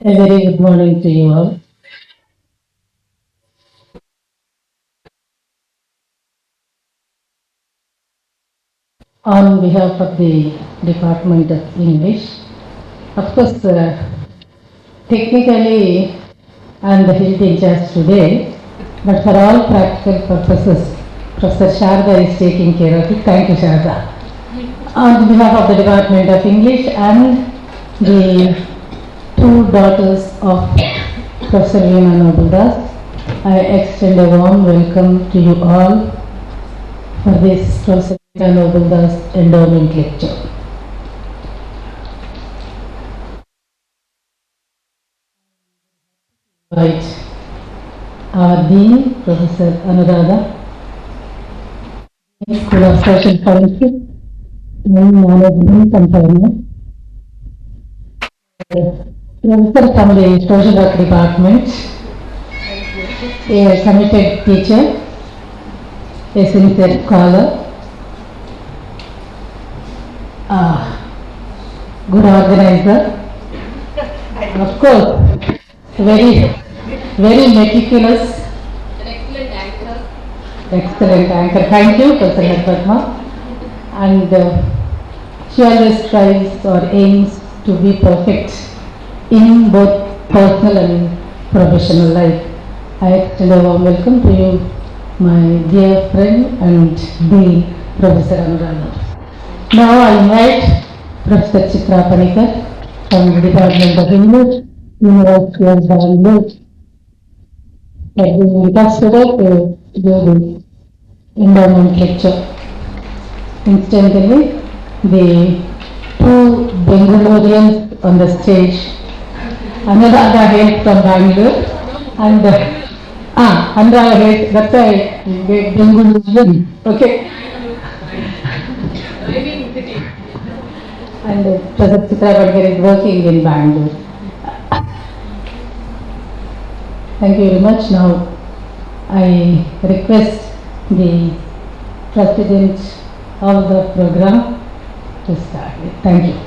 A very good morning to you all. On behalf of the Department of English, of course, technically I am the head in charge today, but for all practical purposes, Professor Sharda is taking care of it. Thank you, Sharda. On behalf of the Department of English and the two daughters of Professor Veena Noble, I extend a warm welcome to you all for this Professor Noble's endowment lecture. Right. Our Dean, Professor Anuradha, School of Social Sciences and Management and Finance. Professor from the Social Work Department, a committed teacher, a sincere scholar, a good organizer, of course, very meticulous, excellent anchor. Thank you, Professor Padma. And she always strives or aims to be perfect in both personal and professional life. I extend a warm welcome to you, my dear friend and Dean, Professor Anuradha. Now I invite Professor Chitra Panikar from the Department of English, University of Bangalore, for being with us today to give the endowment lecture. Instantly, the two Bengalurians on the stage, Anuradha hails from Bangalore, and Anuradha hails, that's why Bengalurian, okay. And Professor Chitra Panikar is working in Bangalore. Thank you very much. Now, I request the President of the program to start with. Thank you.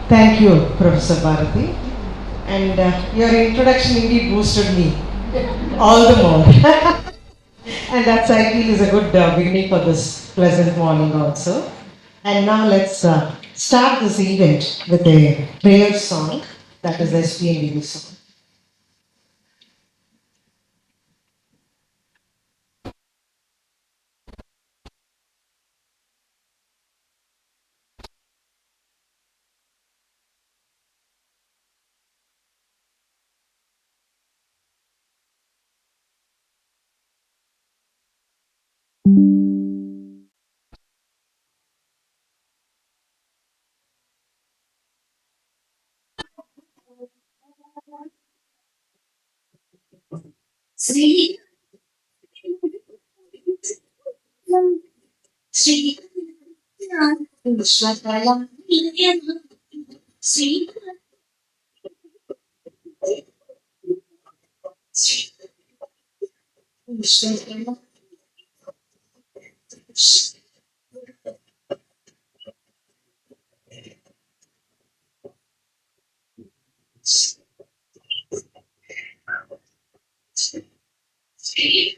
Thank you, Professor Bharati. And your introduction indeed boosted me all the more. And that, I feel, is a good beginning for this pleasant morning also. And now let's start this event with a prayer song, that is the SPMVV song. Sri Sri Vishwakala Sri Sri Vishwakala Sri Sri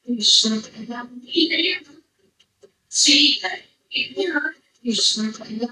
Vishwakala Sri Vishwakala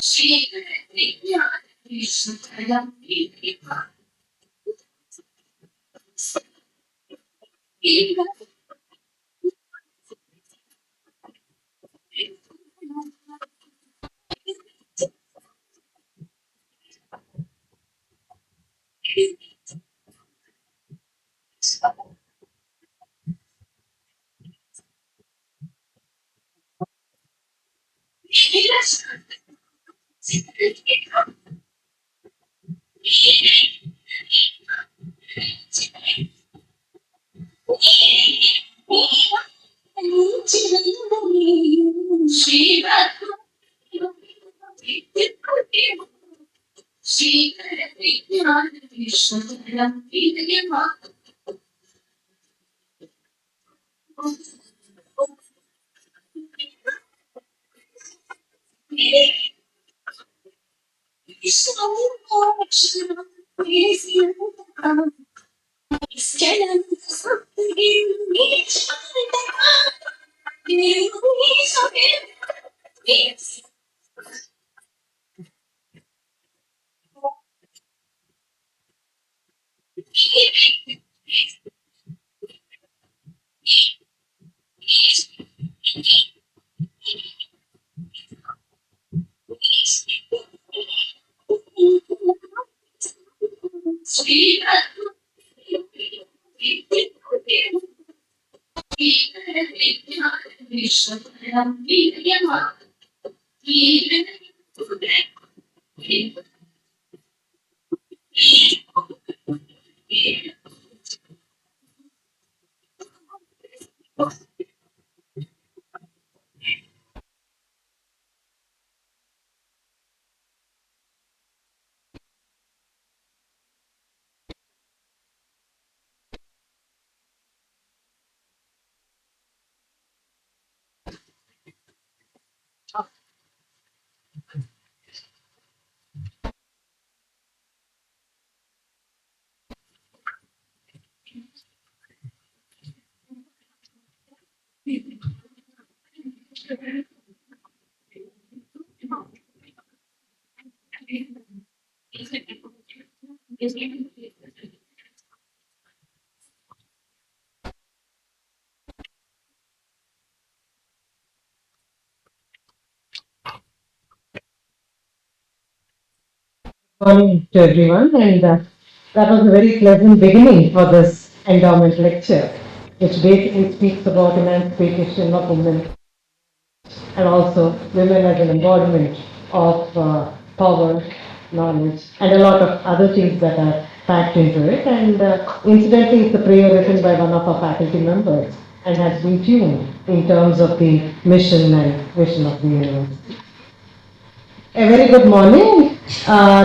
Sri Morning to everyone, and that was a very pleasant beginning for this endowment lecture, which basically speaks about emancipation of women and also women as an embodiment of power, knowledge, and a lot of other things that are packed into it. And incidentally, it's a prayer written by one of our faculty members and has been tuned in terms of the mission and vision of the university. A very good morning,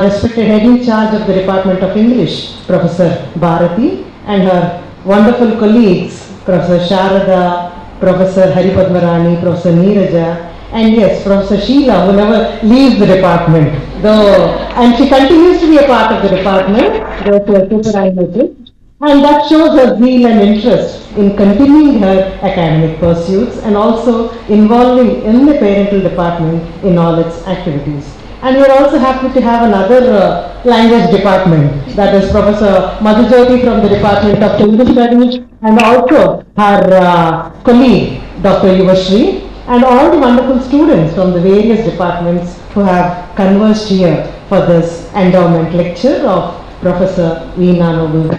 respected head in charge of the Department of English, Professor Bharati, and her wonderful colleagues, Professor Sharada, Professor Hari Padmarani, Professor Neeraja, and yes, Professor Sheila, who never leaves the department, though, and she continues to be a part of the department, though she has superannuated. And that shows her zeal and interest in continuing her academic pursuits and also involving in the parental department in all its activities. And we are also happy to have another language department, that is Professor Madhujyoti from the Department of English Studies, and also her colleague, Dr. Yuvashri, and all the wonderful students from the various departments who have conversed here for this endowment lecture of Professor Veena Noble,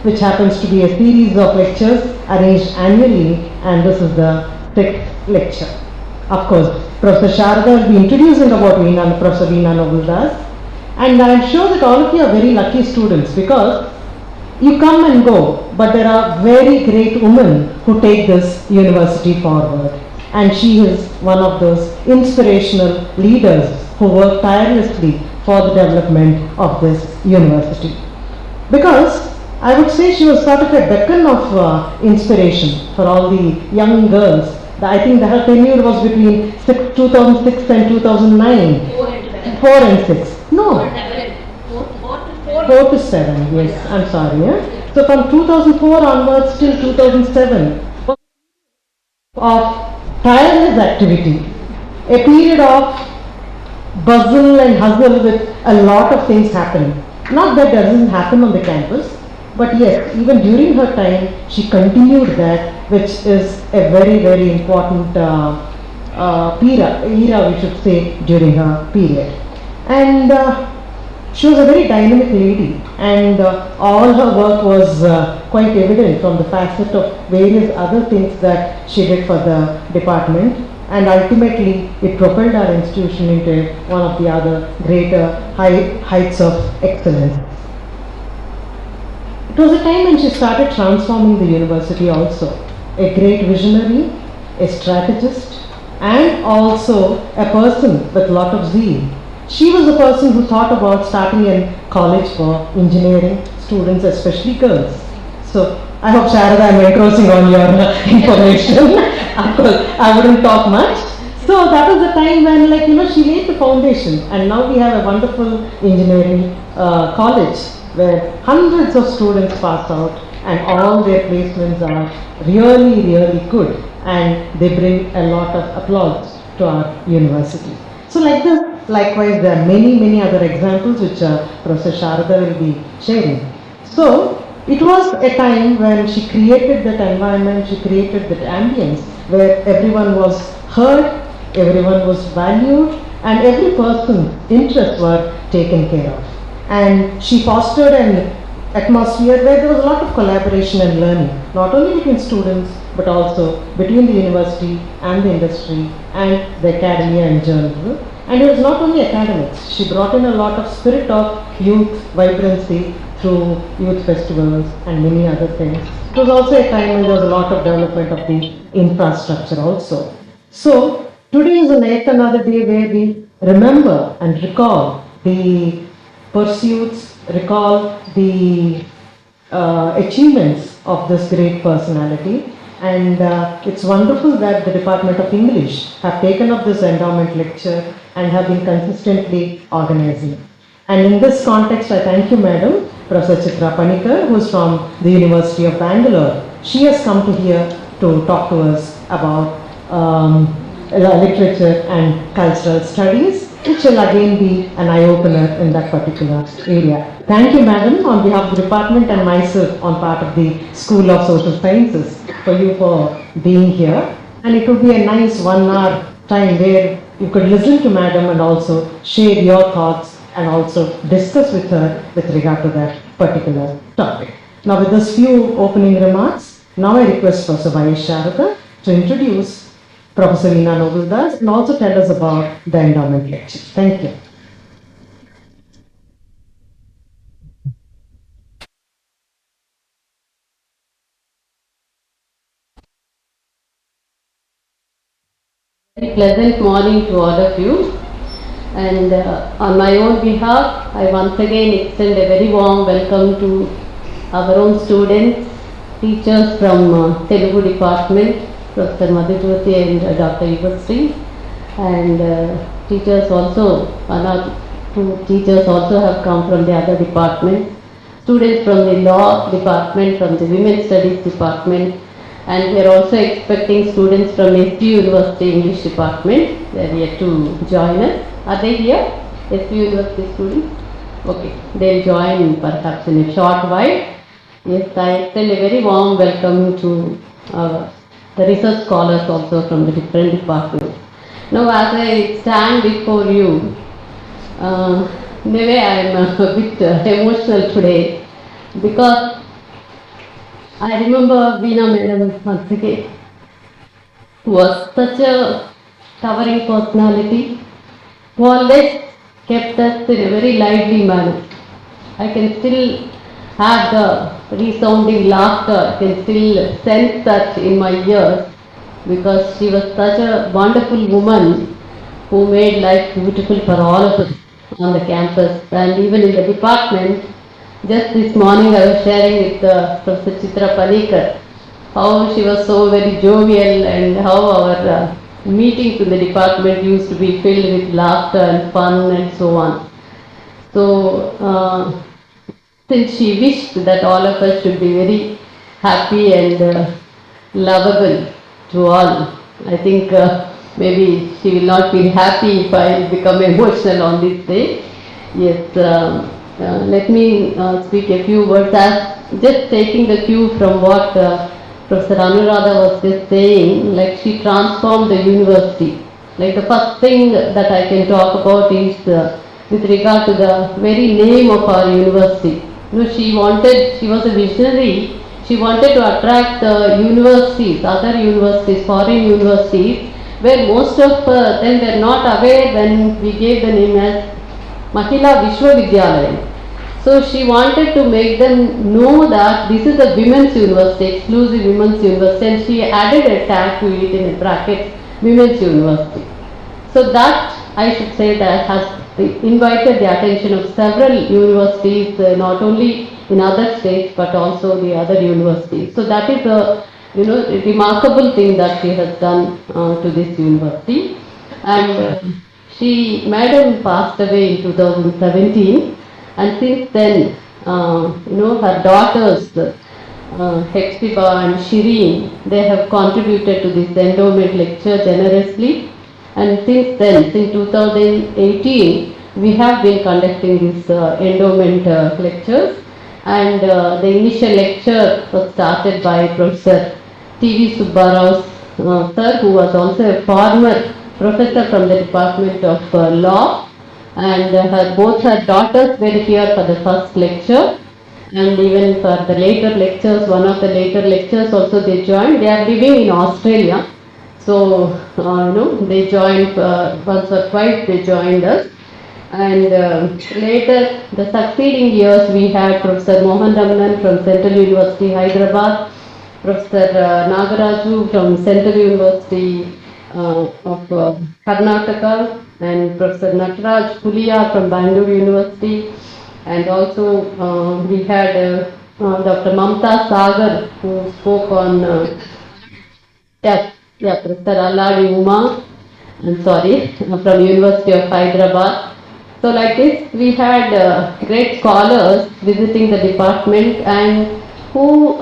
which happens to be a series of lectures arranged annually, and this is the 6th lecture. Of course, Professor Sharada will be introducing about Professor Veena Noble Das, and I am sure that all of you are very lucky students because you come and go, but there are very great women who take this university forward, and she is one of those inspirational leaders who work tirelessly for the development of this university. Because I would say she was sort of a beacon of inspiration for all the young girls. I think her tenure was between 2006 and 2009. 4 and 6. No. 4 to 7. Yes, I'm sorry. Yeah? So from 2004 onwards till 2007 of tireless activity, a period of bustle and hustle with a lot of things happening. Not that doesn't happen on the campus, but yes, even during her time, she continued that, which is a very, very important era, we should say, during her period. And she was a very dynamic lady, and all her work was quite evident from the facet of various other things that she did for the department, and ultimately it propelled our institution into one of the other greater heights of excellence. It was a time when she started transforming the university also. A great visionary, a strategist, and also a person with lot of zeal. She was the person who thought about starting a college for engineering students, especially girls. So I hope, Sharada, I'm engrossing on your information. Of course, I wouldn't talk much. So that was the time when, like, she laid the foundation, and now we have a wonderful engineering college where hundreds of students pass out, and all their placements are really, really good, and they bring a lot of applause to our university. So like this, likewise, there are many, many other examples which Professor Sharada will be sharing. So it was a time when she created that environment, she created that ambience where everyone was heard, everyone was valued, and every person's interests were taken care of. And she fostered an atmosphere where there was a lot of collaboration and learning, not only between students, but also between the university and the industry and the academia in general. And it was not only academics. She brought in a lot of spirit of youth vibrancy through youth festivals and many other things. It was also a time when there was a lot of development of the infrastructure also. So today is yet another day where we remember and recall the pursuits, recall the achievements of this great personality. And it's wonderful that the Department of English have taken up this endowment lecture and have been consistently organizing. And in this context, I thank you, Madam, Professor Chitra Panikar, who is from the University of Bangalore. She has come to here to talk to us about literature and cultural studies, which will again be an eye-opener in that particular area. Thank you, Madam, on behalf of the department and myself on part of the School of Social Sciences for you for being here. And it would be a nice 1 hour time where you could listen to Madam and also share your thoughts and also discuss with her with regard to that particular topic. Now, with those few opening remarks, now I request Professor Y.S. Sharada to introduce Professor Veena Nobildas and also tell us about the endowment lecture. Thank you. Very pleasant morning to all of you. And on my own behalf, I once again extend a very warm welcome to our own students, teachers from Telugu department, Professor Madhujyoti and Dr. Yuvasri, and teachers also, one or two teachers also have come from the other department, students from the law department, from the women's studies department, and we are also expecting students from SU University English department. They are yet to join us. Are they here? SU University students? Okay, they'll join perhaps in a short while. Yes, I extend a very warm welcome to the research scholars also from the different departments. Now, as I stand before you, maybe I am a bit emotional today because I remember Veena Madam once again, who was such a towering personality, who always kept us in a very lively manner. I can still have the resounding laughter, I can still sense that in my ears, because she was such a wonderful woman who made life beautiful for all of us on the campus and even in the department. Just this morning I was sharing with Professor Chitra Panikar how she was so very jovial and how our meetings in the department used to be filled with laughter and fun and so on. So since she wished that all of us should be very happy and lovable to all, I think maybe she will not feel happy if I become emotional on this day. Yes, let me speak a few words as just taking the cue from what Professor Anuradha was just saying, like she transformed the university. Like the first thing that I can talk about is with regard to the very name of our university. You know, she was a visionary. She wanted to attract universities, other universities, foreign universities, where most of them were not aware when we gave the name as Mahila Vishwavidyalaya. So she wanted to make them know that this is a women's university, exclusive women's university, and she added a tag to it in a bracket, women's university. So that I should say that has invited the attention of several universities, not only in other states but also the other universities. So that is a a remarkable thing that she has done to this university. And Madam passed away in 2017, and since then, her daughters, Hepzibah and Shireen, they have contributed to this endowment lecture generously. And since then, since 2018, we have been conducting these endowment lectures. And the initial lecture was started by Professor T.V. Subbarao sir, who was also a former professor from the Department of Law, and both her daughters were here for the first lecture, and even for the later lectures, one of the later lectures also they joined. They are living in Australia, so they joined once or twice. They joined us. And later, the succeeding years, we had Professor Mohan Ramanan from Central University, Hyderabad, Professor Nagaraju from Central University of Karnataka, and Professor Nataraj Pulia from Bangalore University, and also we had Dr. Mamta Sagar, who spoke on Professor Alladi Uma, I'm sorry, from University of Hyderabad. So like this, we had great scholars visiting the department and who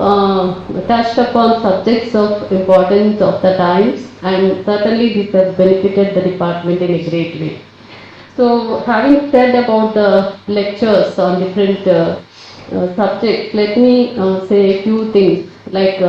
touched upon subjects of importance of the times, and certainly this has benefited the department in a great way. So having said about the lectures on different subjects, let me say a few things. Like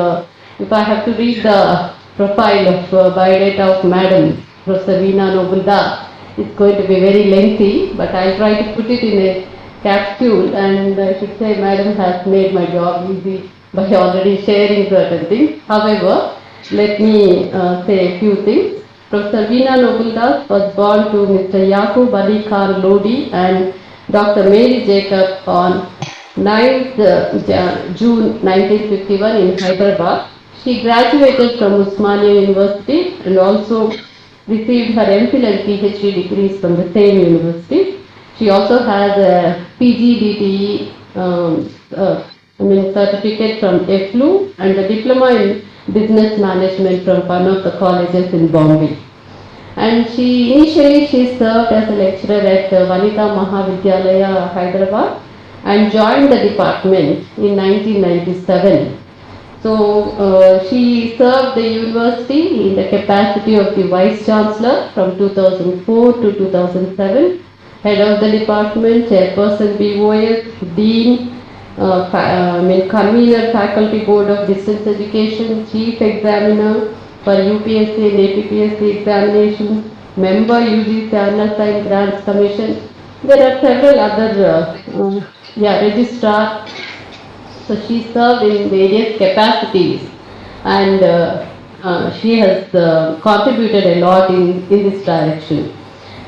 if I have to read the profile of biodata of Madam Professor Veena Noble, it's going to be very lengthy, but I'll try to put it in a capsule, and I should say Madam has made my job easy by already sharing certain things. However, let me say a few things. Professor Veena Noble was born to Mr. Yaqub Ali Khan Lodi and Dr. Mary Jacob on 9th June 1951 in Hyderabad. She graduated from Usmania University and also received her MPhil and PhD degrees from the same university. She also has a PGDTE certificate from EFLU and a diploma in business management from one of the colleges in Bombay. And initially she served as a lecturer at Vanita Mahavidyalaya, Hyderabad, and joined the department in 1997. So she served the university in the capacity of the Vice Chancellor from 2004 to 2007, Head of the Department, Chairperson BOS, Dean, Convener Faculty Board of Distance Education, Chief Examiner for UPSC and APPSC examinations, Member UGC Unassigned Grants Commission. There are several other, Registrar. So she served in various capacities, and she has contributed a lot in this direction.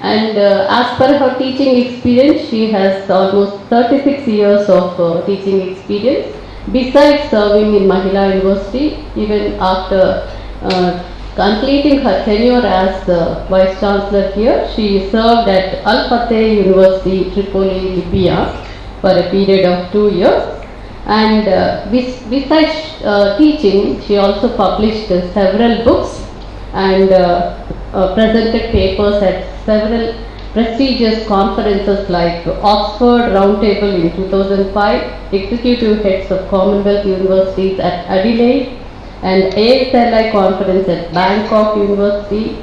And as per her teaching experience, she has almost 36 years of teaching experience. Besides serving in Mahila University, even after completing her tenure as Vice Chancellor here, she served at Al Fateh University, Tripoli, Libya for a period of 2 years. And besides teaching, she also published several books and presented papers at several prestigious conferences like Oxford Roundtable in 2005, Executive Heads of Commonwealth Universities at Adelaide, and ASLI Conference at Bangkok University,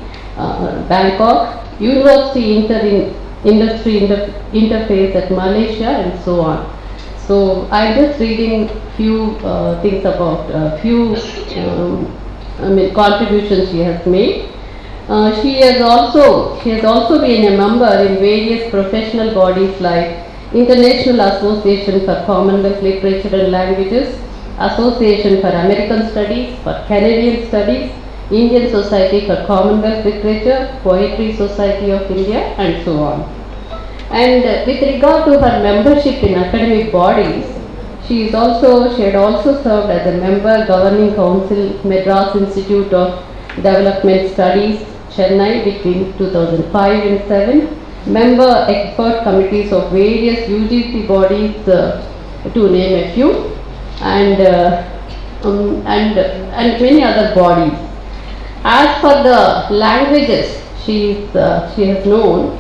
Bangkok, University Industry Interface at Malaysia, and so on. So I'm just reading few things about few contributions she has made. She has also been a member in various professional bodies like International Association for Commonwealth Literature and Languages, Association for American Studies, for Canadian Studies, Indian Society for Commonwealth Literature, Poetry Society of India, and so on. And with regard to her membership in academic bodies, she had also served as a member governing council, Madras Institute of Development Studies, Chennai between 2005 and 7, member expert committees of various UGC bodies, to name a few, and many other bodies. As for the languages she has known,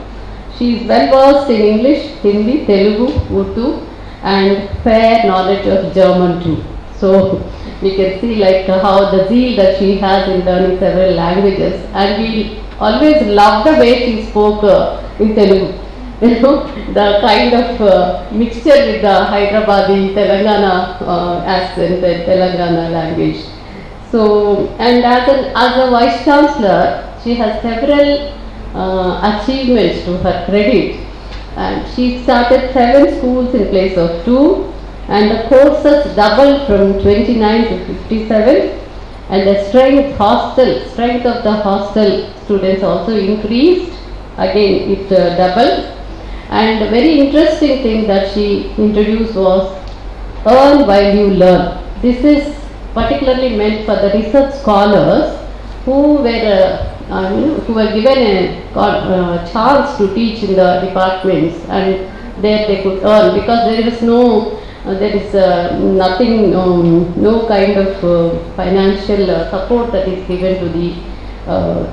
she is well versed in English, Hindi, Telugu, Urdu, and fair knowledge of German too. So we can see like how the zeal that she has in learning several languages, and we always love the way she spoke in Telugu. You know, the kind of mixture with the Hyderabadi, Telangana accent and Telangana language. So, and as a Vice Chancellor, she has several achievements to her credit, and she started 7 schools in place of 2, and the courses doubled from 29 to 57, and the strength of the hostel students also increased, again it doubled. And a very interesting thing that she introduced was earn while you learn. This is particularly meant for the research scholars who were given a chance to teach in the departments, and there they could earn, because there is nothing, no kind of financial support that is given to the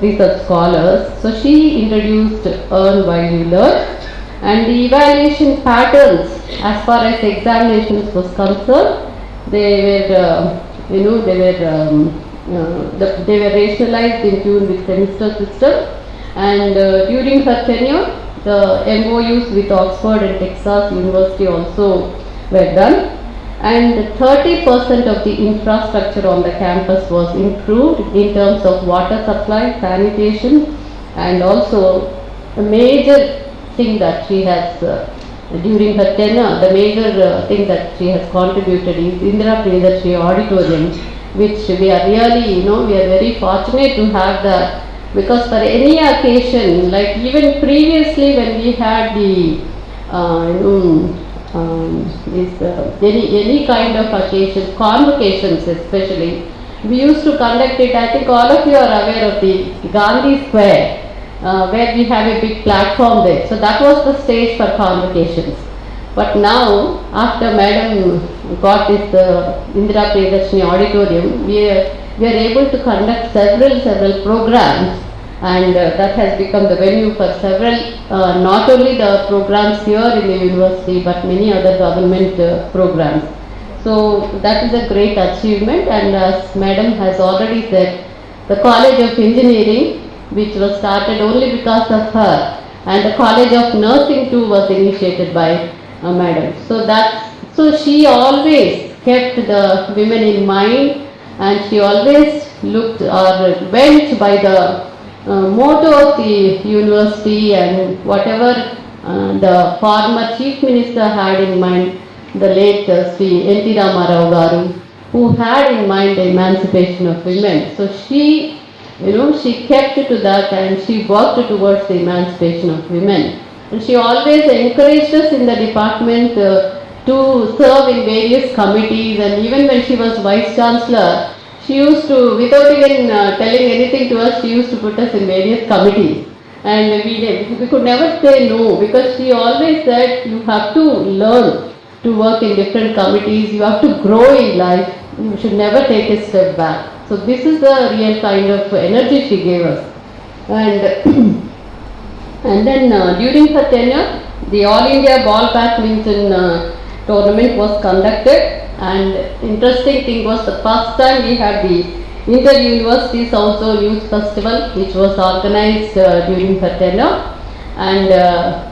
research scholars. So she introduced earn while you learn, and the evaluation patterns as far as examinations was concerned, they were rationalized in tune with semester system, and during her tenure the MOUs with Oxford and Texas University also were done, and 30% of the infrastructure on the campus was improved in terms of water supply, sanitation, and also a major thing that she has during her tenure, the major thing that she has contributed is Indira Priyadarshini Auditorium, which we are really, we are very fortunate to have that, because for any occasion, like even previously when we had the any kind of occasion, convocations especially, we used to conduct it. I think all of you are aware of the Gandhi Square, where we have a big platform there. So that was the stage for convocations. But now, after Madam got this Indira Priyadarshini Auditorium, we are able to conduct several programs, and that has become the venue for several, not only the programs here in the university, but many other government programs. So that is a great achievement, and as Madam has already said, the College of Engineering, which was started only because of her, and the College of Nursing too was initiated by Madam. So she always kept the women in mind, and she always looked or went by the motto of the university, and whatever the former Chief Minister had in mind, the late Sri N.T. Ramarao Garu, who had in mind the emancipation of women. So she kept to that, and she worked towards the emancipation of women. And she always encouraged us in the department to serve in various committees, and even when she was Vice Chancellor, she used to, without even telling anything to us, she used to put us in various committees. And we could never say no, because she always said, you have to learn to work in different committees, you have to grow in life, you should never take a step back. So this is the real kind of energy she gave us. And then during her tenure, the All India Ball Badminton tournament was conducted, and interesting thing was the first time we had the Inter-University also Youth Festival, which was organized during her tenure. And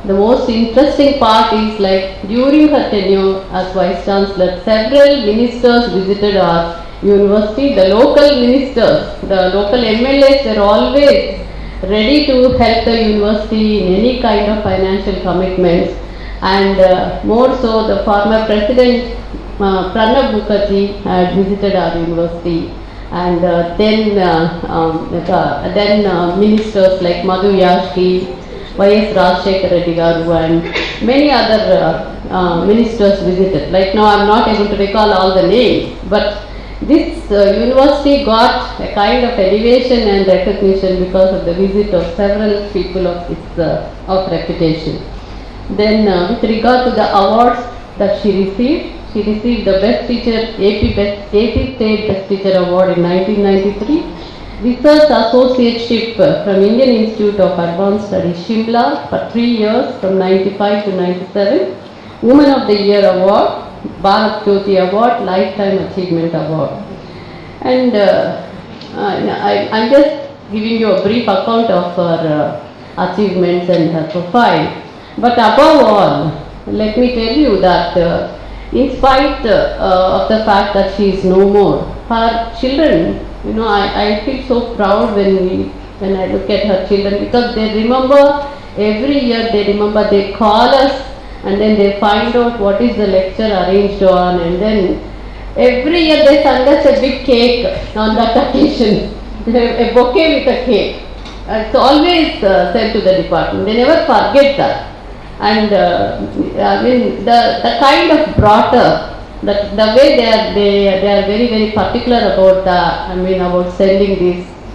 the most interesting part is like during her tenure as Vice Chancellor, several ministers visited our university. The local ministers, the local MLAs were always ready to help the university in any kind of financial commitments. And more so, the former president Pranab Mukherjee had visited our university, and then ministers like Madhu Yashki, Y.S. Rajshekar Reddy Garu, and many other ministers visited. Like now, I am not able to recall all the names, but this university got a kind of elevation and recognition because of the visit of several people of its of reputation. Then, with regard to the awards that she received the Best Teacher, AP State Best Teacher Award in 1993, Research Associateship from Indian Institute of Advanced Studies, Shimla, for 3 years from 95 to 97, Woman of the Year Award, Bharat Jyoti Award, Lifetime Achievement Award. And I'm just giving you a brief account of her achievements and her profile. But above all, let me tell you that in spite of the fact that she is no more, her children, I feel so proud when I look at her children, because they remember every year, they call us and then they find out what is the lecture arranged on, and then every year they send us a big cake on that occasion, a bouquet with a cake. It's always sent to the department. They never forget that. And I mean the kind of brought the way they are very very particular about about sending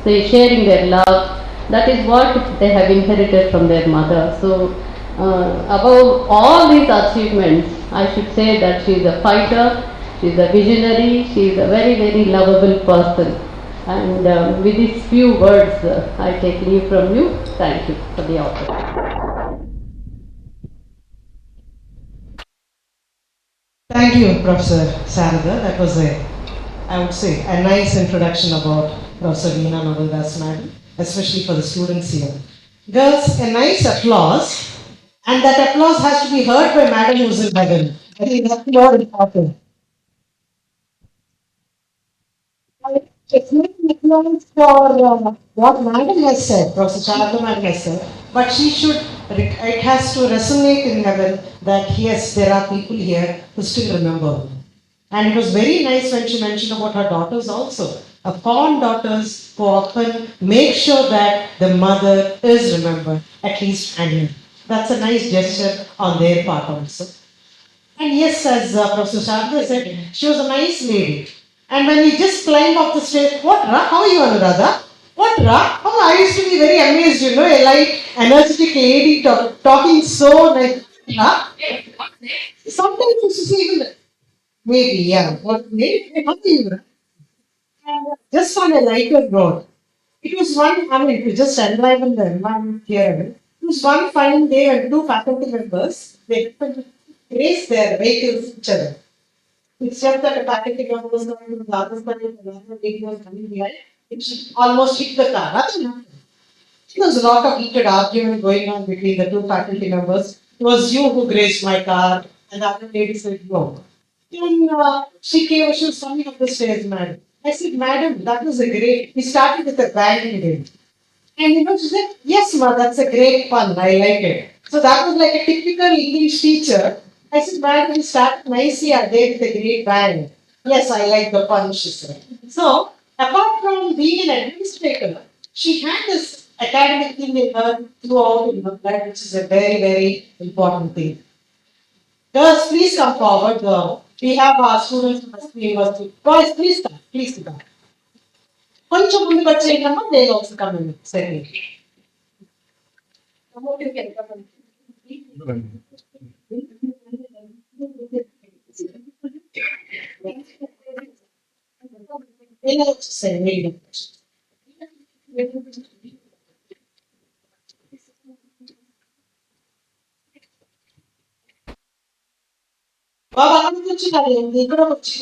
this, sharing their love. That is what they have inherited from their mother. So above all these achievements, I should say that she is a fighter, she is a visionary, she is a very very lovable person. And with these few words, I take leave from you. Thank you for the opportunity. Thank you, Professor Sarada. That was I would say, a nice introduction about Professor Veena Noveldas Madam, especially for the students here. Girls, a nice applause, and that applause has to be heard by Madam who's in heaven. I think that's more important. It's not an applause for what Madam has said, Professor Charla Madam has said, but it has to resonate in heaven that yes, there are people here who still remember. And it was very nice when she mentioned about her daughters also. Fond daughters who often make sure that the mother is remembered, at least annually. That's a nice gesture on their part also. And yes, as Professor Sharda said, she was a nice lady. And when we just climbed up the stairs, what Ra? How are you, Anuradha? What Ra? Oh, I used to be very amazed, a light, energetic lady talking so nice. Ra? Sometimes you see even, maybe, yeah. What, maybe, how are you, Ra? Just on a lighter note, it was to just enliven the environment here. It was one fine day when two faculty members, they happened to race their vehicles each other. It's just that a faculty member was coming from the other side and the other vehicle was coming behind, which almost hit the car. Nothing happened. There was a lot of heated argument going on between the two faculty members. It was you who grazed my car, and the other lady said no. Then she was coming up the stairs, madam. I said, madam, that was a great. We started with a bang game. And she said, yes, ma, that's a great pun. I like it. So that was like a typical English teacher. I said, madam, you started nicely a day with a great bang. Yes, I like the pun, she said. So, apart from being an administrator, she had this academic thing in her throughout in her life, which is a very, very important thing. Girls, please come forward. We have our students from SPMVV. Boys, please come. Please come. కొంచెం ముందుకు వచ్చేయమ్మా they'll also come in. Second. They'll also say, maybe. బాబా అక్కడికి వచ్చి ఇక్కడ వచ్చి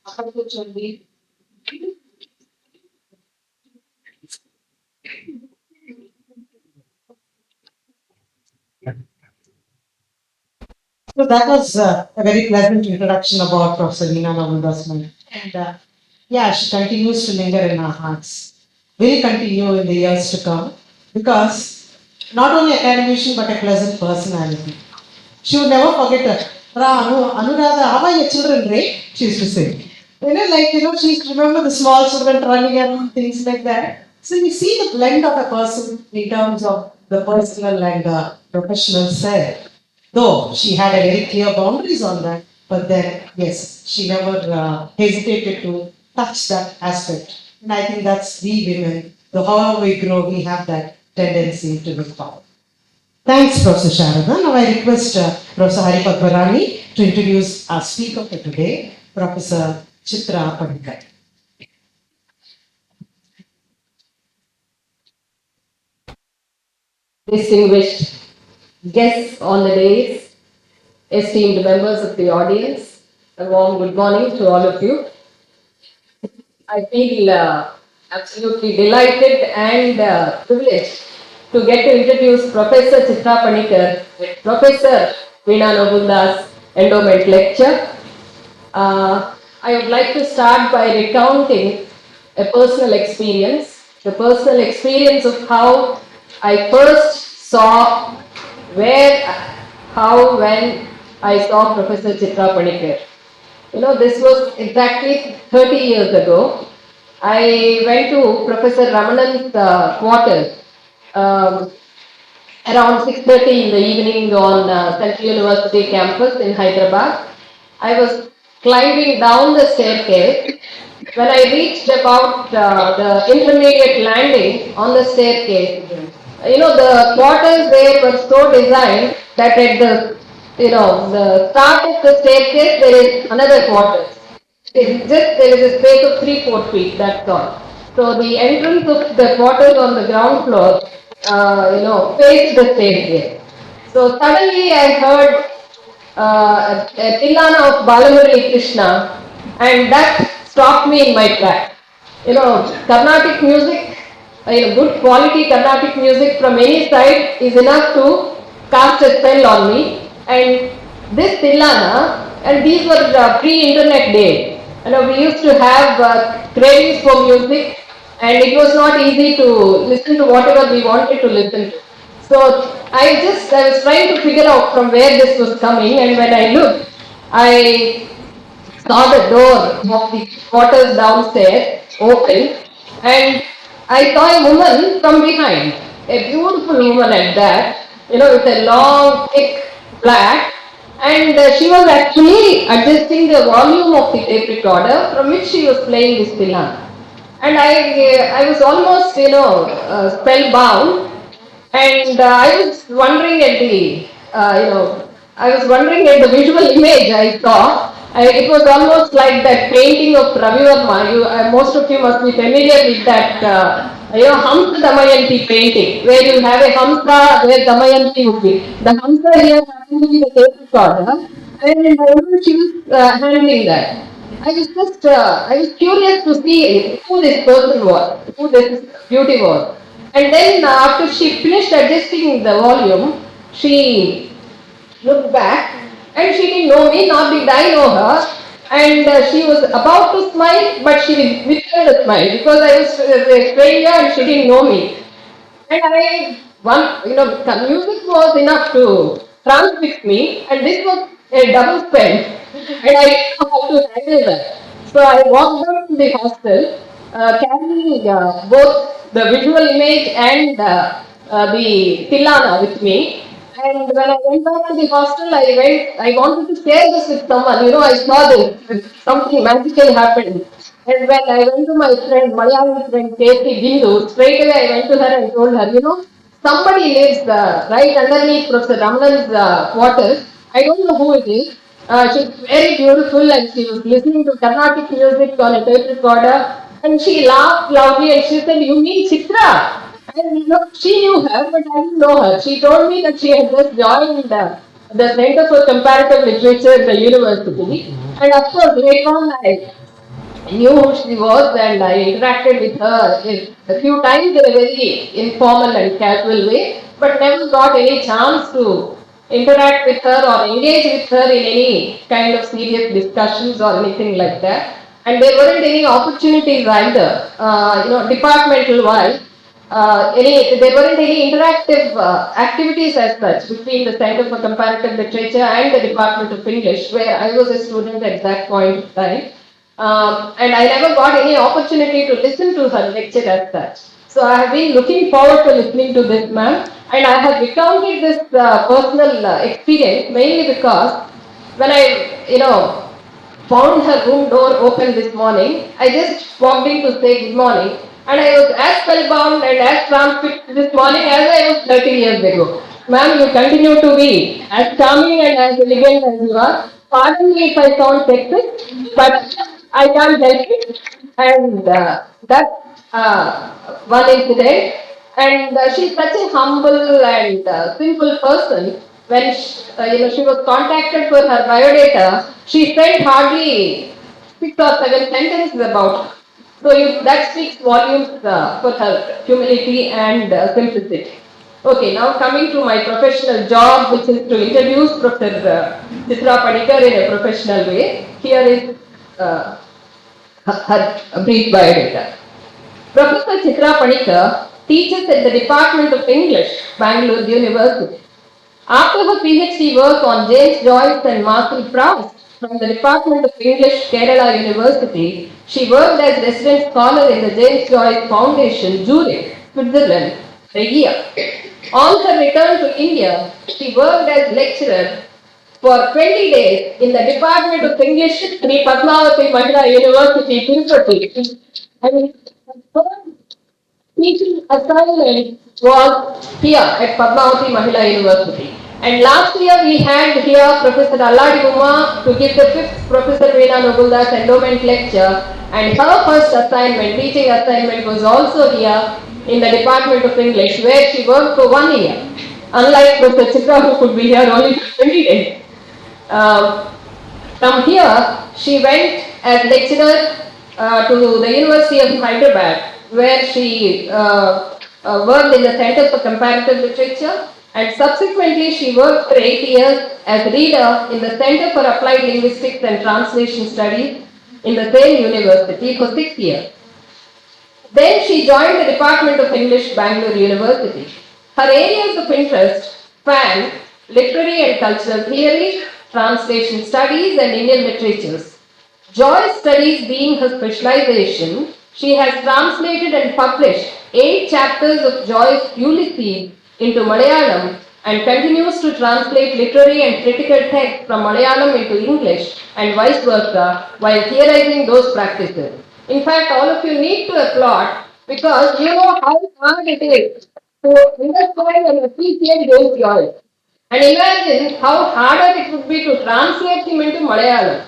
అక్కడికి వచ్చండి So that was a very pleasant introduction about Professor Veena Navaldasman. And yeah, she continues to linger in our hearts. Will continue in the years to come because not only academician but a pleasant personality. She would never forget her. Anuradha, how are your children, Ray? She used to say. She used to remember the small children running around, things like that. So you see the blend of a person in terms of the personal and professional side. Though she had a very clear boundaries on that, but then, yes, she never hesitated to touch that aspect. And I think that's we women, the however we grow, we have that tendency to look forward. Thanks, Professor Sharada. Now I request Professor Haripatvarani to introduce our speaker for today, Professor Chitra Padikar. Distinguished guests on the dais, esteemed members of the audience, a warm good morning to all of you. I feel absolutely delighted and privileged to get to introduce Professor Chitra Panikar, Professor Veena Nobunda's Endowment Lecture. I would like to start by recounting a personal experience, the personal experience of how I first saw where, how, when I saw Professor Chitra Panikar. This was exactly 30 years ago. I went to Professor Ramanan's quarters um, around 6:30 in the evening on Central University campus in Hyderabad. I was climbing down the staircase. When I reached about the intermediate landing on the staircase, the quarters there were so designed that at the start of the staircase there is another quarters. There is a space of 3-4 feet, that's all. So the entrance of the quarters on the ground floor, faced the staircase. So suddenly I heard a Tillana of Balamurali Krishna, and that stopped me in my track. Carnatic music, good quality Carnatic music from any side is enough to cast a spell on me. And this Tillana, and these were pre-internet days. We used to have cravings for music, and it was not easy to listen to whatever we wanted to listen to. So I was trying to figure out from where this was coming, and when I looked, I saw the door of the quarters downstairs open, and I saw a woman from behind, a beautiful woman at that, with a long, thick black, and she was actually adjusting the volume of the tape recorder from which she was playing this piano. And I was almost, spellbound, and I was wondering at the visual image I saw. It was almost like that painting of Ravi Verma. Most of you must be familiar with that, Hamsa Damayanti painting, where you have a Hamsa where Damayanti would be. The Hamsa here happened to be the tape recorder, and she was handling that. I was curious to see who this person was, who this beauty was. And then after she finished adjusting the volume, she looked back and she didn't know me, nor did I know her. And she was about to smile, but she withheld a smile because I was a stranger and she didn't know me. And the music was enough to transfix me, and this was a double spell, and I didn't know how to handle that. So I walked down to the hostel, carrying both the visual image and the Tilana with me. And when I went back to the hostel, I wanted to share this with someone. I saw this, something magical happened. And when I went to my friend, Malayalam friend, K.T. Bindu, straight away I went to her and told her, somebody lives right underneath Professor Ramanan's quarters. I don't know who it is. She's very beautiful and she was listening to Carnatic music on a tape recorder. And she laughed loudly and she said, "You mean Chitra?" And she knew her, but I didn't know her. She told me that she had just joined the Center for Comparative Literature at the university. And of course, later on, I knew who she was, and I interacted with her a few times in a very informal and casual way, but never got any chance to interact with her or engage with her in any kind of serious discussions or anything like that. And there weren't any opportunities either, departmental wise. There weren't any interactive activities as such between the Center for Comparative Literature and the Department of English, where I was a student at that point in time. And I never got any opportunity to listen to her lecture as such. So I have been looking forward to listening to this ma'am, and I have recounted this personal experience mainly because when I, found her room door open this morning, I just walked in to say good morning, and I was as spellbound and as transfixed this morning as I was 30 years ago. Ma'am, you continue to be as charming and as elegant as you are. Pardon me if I sound sexist, but I can't help it. And that's one incident. And she's such a humble and simple person. When she was contacted for her biodata, she said hardly 6 or 7 sentences about her. So that speaks volumes for her humility and simplicity. Okay, now coming to my professional job, which is to introduce Professor Chitra Panikkar in a professional way. Here is uh, her brief biodata. Professor Chitra Panikkar teaches at the Department of English, Bangalore University. After her PhD work on James Joyce and Marcel Proust from the Department of English, Kerala University, she worked as resident scholar in the James Joyce Foundation, Zurich, Switzerland, for a year. On her return to India, she worked as lecturer for 20 days in the Department of English, Sri Padmavati Mahila University, Tirupati. And her first teaching assignment was here at Padmavati Mahila University. And last year we had here Professor Alladi Uma to give the 5th Professor Veena Noguldas Endowment lecture, and her first assignment, teaching assignment, was also here in the Department of English, where she worked for 1 year. Unlike Professor Chitra, who could be here only for 20 days. From here, she went as lecturer to the University of Hyderabad, where she worked in the Center for Comparative Literature, and subsequently she worked for 8 years as reader in the Center for Applied Linguistics and Translation Studies in the same university for 6 years. Then she joined the Department of English, Bangalore University. Her areas of interest span literary and cultural theory, translation studies, and Indian literatures. Joyce studies being her specialization, she has translated and published 8 chapters of Joyce Ulysses into Malayalam and continues to translate literary and critical text from Malayalam into English and vice versa while theorizing those practices. In fact, all of you need to applaud because you know how hard it is to understand and appreciate those Joyce. And imagine how harder it would be to translate him into Malayalam.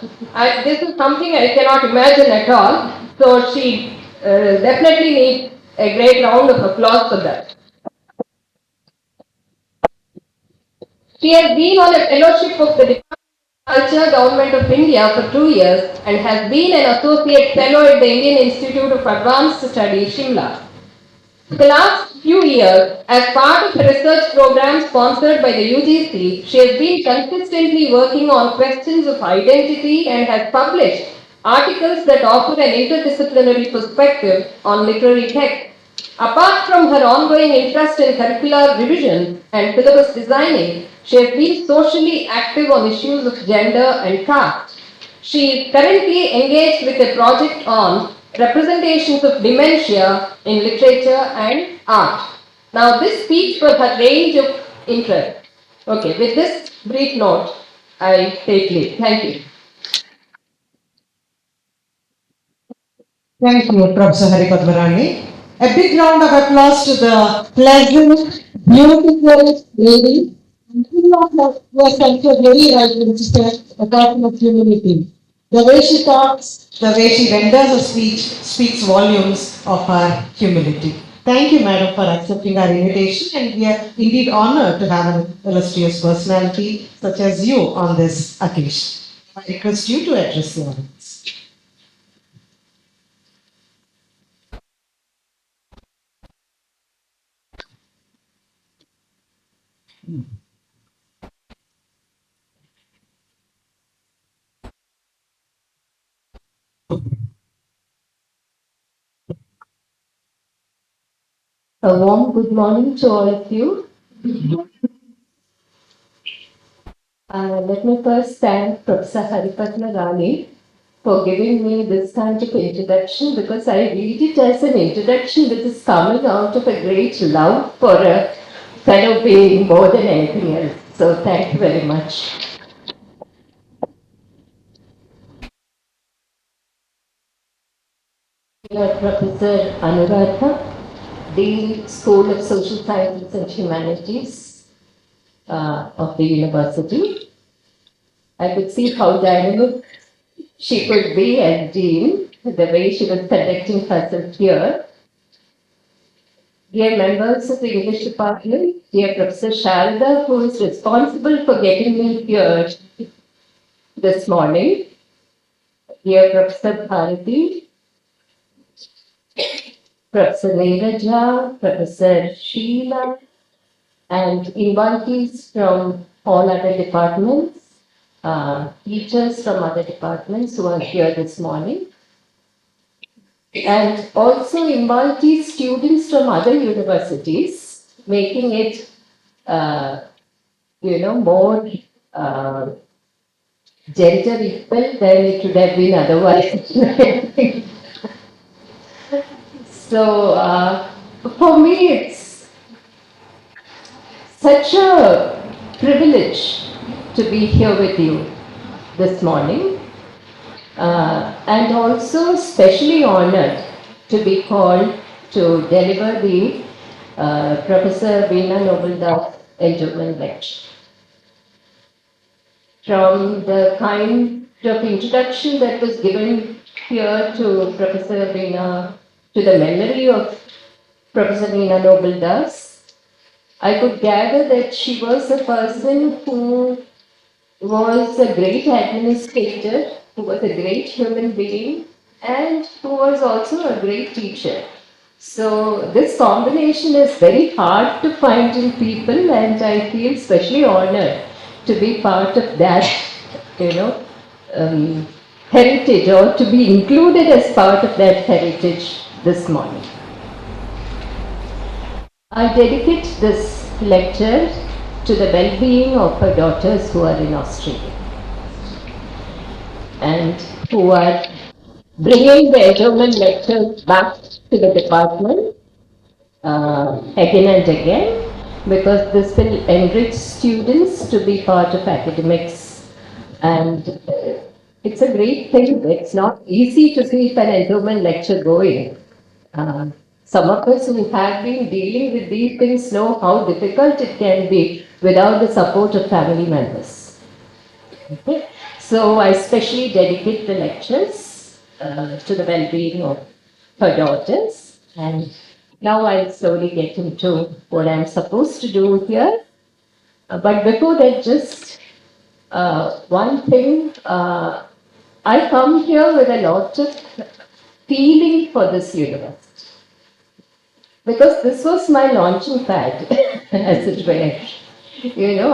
This is something I cannot imagine at all. So she definitely needs a great round of applause for that. She has been on a fellowship of the Department of Culture, Government of India for 2 years and has been an associate fellow at the Indian Institute of Advanced Studies, Shimla. For the last few years, as part of a research program sponsored by the UGC, she has been consistently working on questions of identity and has published articles that offer an interdisciplinary perspective on literary text. Apart from her ongoing interest in curricular revision and syllabus designing, she has been socially active on issues of gender and caste. She is currently engaged with a project on representations of dementia in literature and art. Now, this speaks for her range of interest. Okay, with this brief note, I take leave. Thank you. Thank you, Professor Hari Padmarani. A big round of applause to the pleasant, beautiful lady. She was also very right when she said a talking of humility. The way she talks, the way she renders a speech speaks volumes of her humility. Thank you, madam, for accepting our invitation, and we are indeed honored to have an illustrious personality such as you on this occasion. I request you to address the audience. A warm good morning to all of you. Let me first thank Professor Haripatna Rani for giving me this kind of introduction, because I read it as an introduction that is coming out of a great love for a fellow being more than anything else. So thank you very much. Professor Anuradha, Dean, School of Social Sciences and Humanities of the university. I could see how dynamic she could be as Dean, the way she was conducting herself here. Dear members of the English department, dear Professor Sharda, who is responsible for getting me here this morning, dear Professor Bharati, Professor Neeraja, Professor Sheila, and invitees from all other departments, teachers from other departments who are here this morning, and also invitee students from other universities, making it, more gender equal than it would have been otherwise. So, for me, it's such a privilege to be here with you this morning, and also especially honored to be called to deliver the Professor Veena Noble Endowment lecture. From the kind of introduction that was given here to Professor Veena, to the memory of Professor Veena Noble I could gather that she was a person who was a great administrator, who was a great human being, and who was also a great teacher. So this combination is very hard to find in people, and I feel especially honored to be part of that, you know, heritage, or to be included as part of that heritage this morning. I dedicate this lecture to the well-being of her daughters who are in Australia and who are bringing the endowment lectures back to the department again and again, because this will enrich students to be part of academics, and it's a great thing. It's not easy to keep an endowment lecture going. Some of us who have been dealing with these things know how difficult it can be without the support of family members. Okay. So I especially dedicate the lectures to the well-being of her daughters, and now I'll slowly get into what I'm supposed to do here. But before that, just one thing. I come here with a lot of feeling for this university, because this was my launching pad, as it were.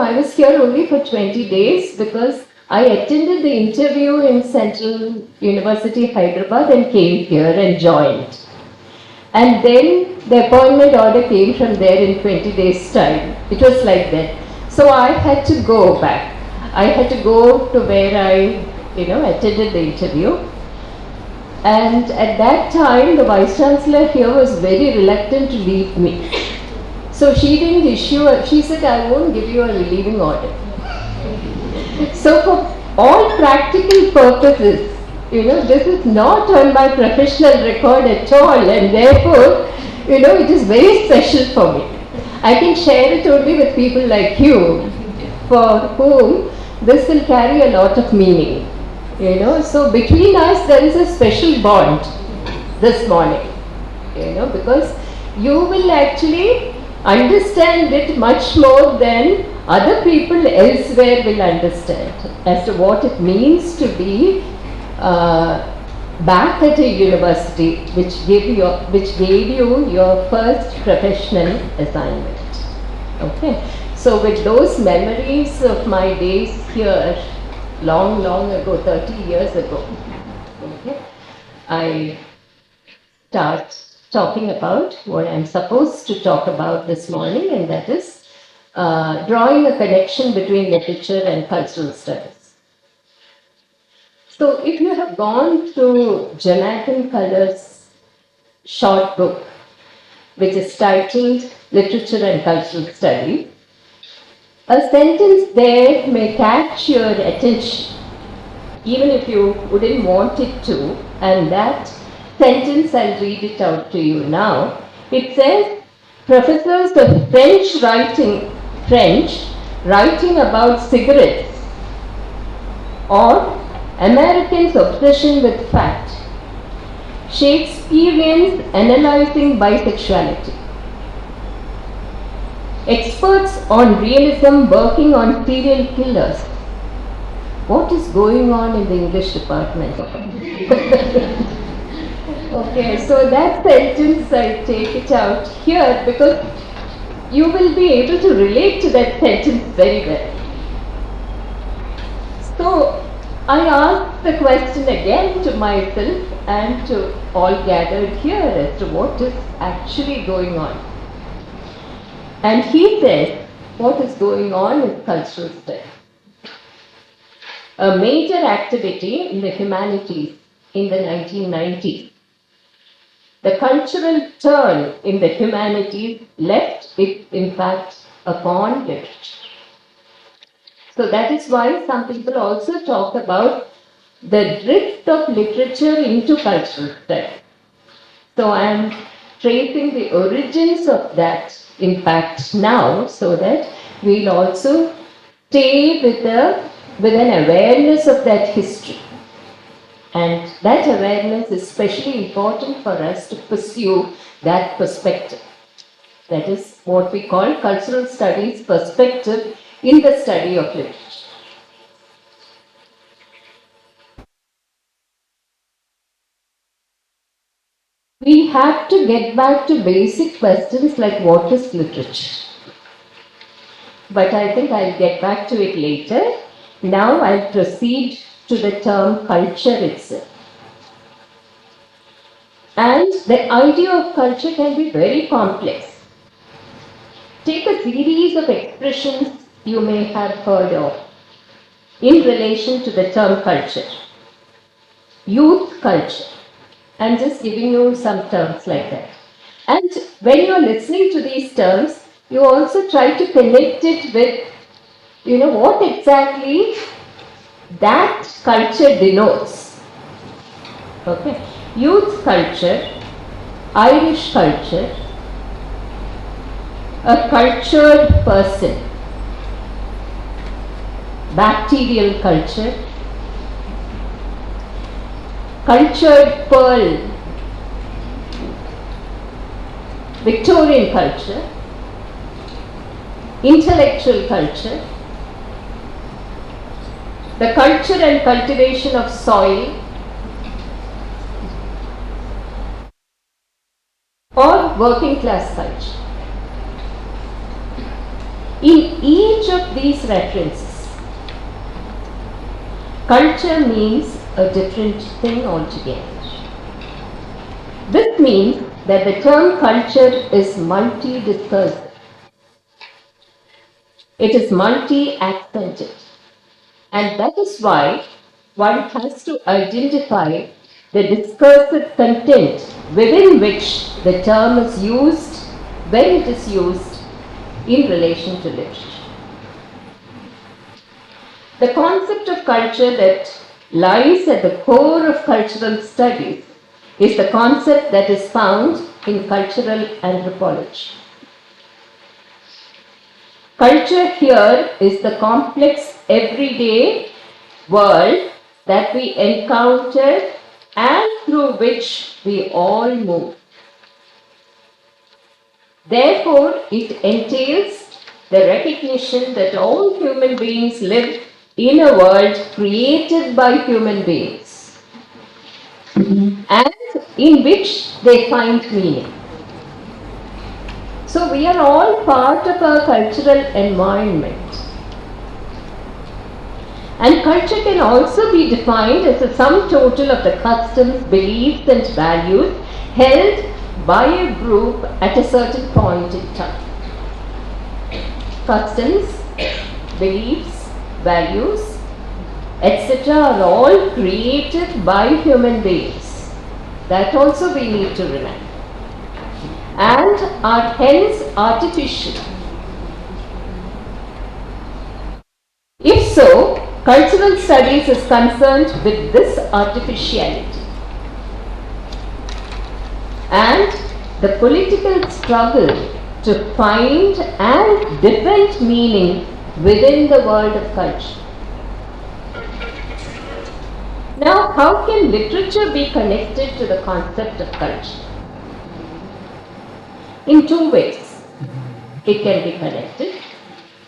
I was here only for 20 days because I attended the interview in Central University, Hyderabad, and came here and joined. And then the appointment order came from there in 20 days' time. It was like that. So I had to go back. I had to go to where I, attended the interview. And at that time, the Vice Chancellor here was very reluctant to leave me. So she didn't she said, I won't give you a relieving order. So for all practical purposes, this is not on my professional record at all, and therefore, it is very special for me. I can share it only with people like you, for whom this will carry a lot of meaning. So between us there is a special bond this morning, because you will actually understand it much more than other people elsewhere will understand as to what it means to be back at a university which gave you your first professional assignment. Okay, So with those memories of my days here, long, long ago, 30 years ago, okay, I start talking about what I'm supposed to talk about this morning, and that is drawing a connection between literature and cultural studies. So if you have gone through Jonathan Culler's short book, which is titled Literature and Cultural Studies, a sentence there may catch your attention, even if you wouldn't want it to, and that sentence, I'll read it out to you now. It says, professors of French writing about cigarettes or Americans' obsession with fat, Shakespeareans analyzing bisexuality, experts on realism working on serial killers. What is going on in the English department? Okay, so that sentence, I take it out here because you will be able to relate to that sentence very well. So I asked the question again to myself and to all gathered here as to what is actually going on. And he said, what is going on in cultural studies? A major activity in the humanities in the 1990s. The cultural turn in the humanities left its impact upon literature. So that is why some people also talk about the drift of literature into cultural studies. So I am tracing the origins of that impact now so that we'll also stay with an awareness of that history. And that awareness is especially important for us to pursue that perspective. That is what we call cultural studies perspective in the study of literature. We have to get back to basic questions like what is literature? But I think I'll get back to it later. Now I'll proceed to the term culture itself. And the idea of culture can be very complex. Take a series of expressions you may have heard of in relation to the term culture. Youth culture. I'm just giving you some terms like that. And when you're listening to these terms, you also try to connect it with, what exactly that culture denotes. Okay. Youth culture, Irish culture, a cultured person, bacterial culture, cultured pearl, Victorian culture, intellectual culture, the culture and cultivation of soil, or working class culture. In each of these references, culture means a different thing altogether. This means that the term culture is multi-discursive. It is multi-accented. And that is why one has to identify the discursive content within which the term is used, when it is used in relation to literature. The concept of culture that lies at the core of cultural studies is the concept that is found in cultural anthropology. Culture here is the complex everyday world that we encounter and through which we all move. Therefore, it entails the recognition that all human beings live in a world created by human beings and in which they find meaning. So we are all part of a cultural environment. And culture can also be defined as a sum total of the customs, beliefs and values held by a group at a certain point in time. Customs, beliefs, values, etc. are all created by human beings. That also we need to remember. And are hence artificial. If so, cultural studies is concerned with this artificiality. And the political struggle to find and defend meaning within the world of culture. Now, how can literature be connected to the concept of culture? In two ways it can be connected.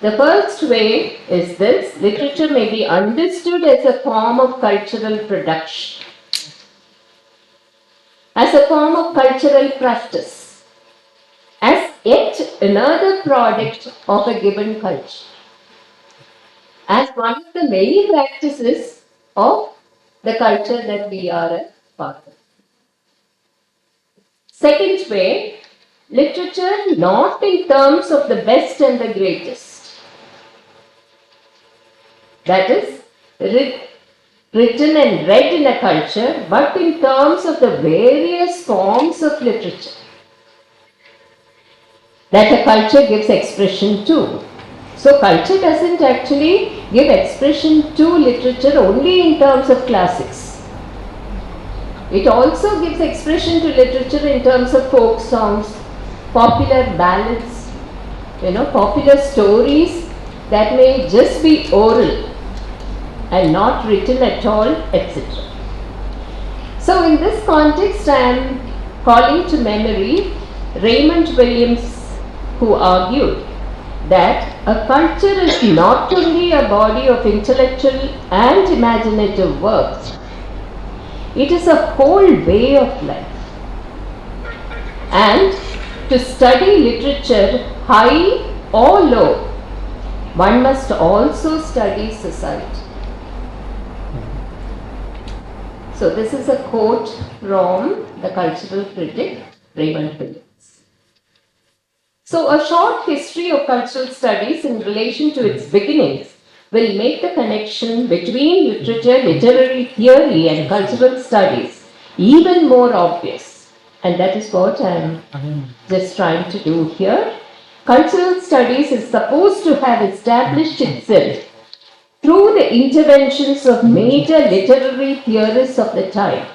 The first way is this: literature may be understood as a form of cultural production, as a form of cultural practice, as yet another product of a given culture, as one of the many practices of the culture that we are a part of. Second way, literature not in terms of the best and the greatest. That is, written and read in a culture, but in terms of the various forms of literature that a culture gives expression to. So culture doesn't actually give expression to literature only in terms of classics. It also gives expression to literature in terms of folk songs, popular ballads, popular stories that may just be oral and not written at all, etc. So in this context, I am calling to memory Raymond Williams, who argued that a culture is not only a body of intellectual and imaginative works, it is a whole way of life. And to study literature, high or low, one must also study society. So this is a quote from the cultural critic Raymond Williams. So a short history of cultural studies in relation to its beginnings will make the connection between literature, literary theory and cultural studies even more obvious. And that is what I am just trying to do here. Cultural studies is supposed to have established itself through the interventions of major literary theorists of the time.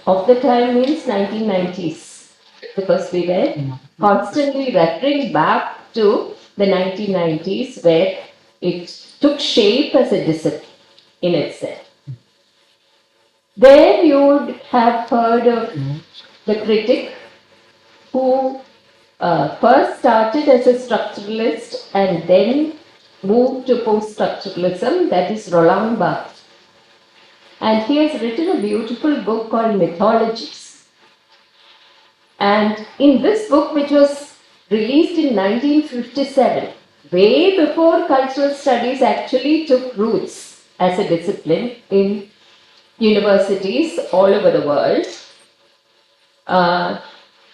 Of the time means 1990s, because we were constantly referring back to the 1990s where it took shape as a discipline in itself. There you would have heard of the critic who first started as a structuralist and then moved to post-structuralism, that is Roland Barthes. And he has written a beautiful book called Mythologies. And in this book, which was released in 1957, way before cultural studies actually took roots as a discipline in universities all over the world,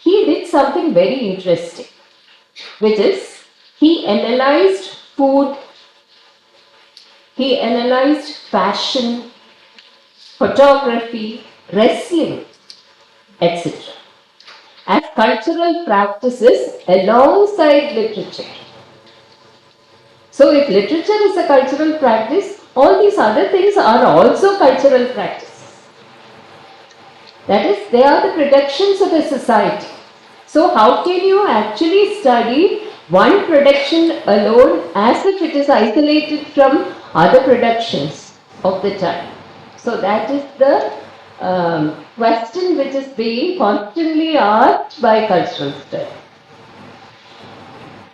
he did something very interesting, which is he analyzed food, he analyzed fashion, photography, wrestling, etc. as cultural practices alongside literature. So if literature is a cultural practice, all these other things are also cultural practices. That is, they are the productions of a society. So how can you actually study one production alone as if it is isolated from other productions of the time? So that is the question which is being constantly asked by cultural studies.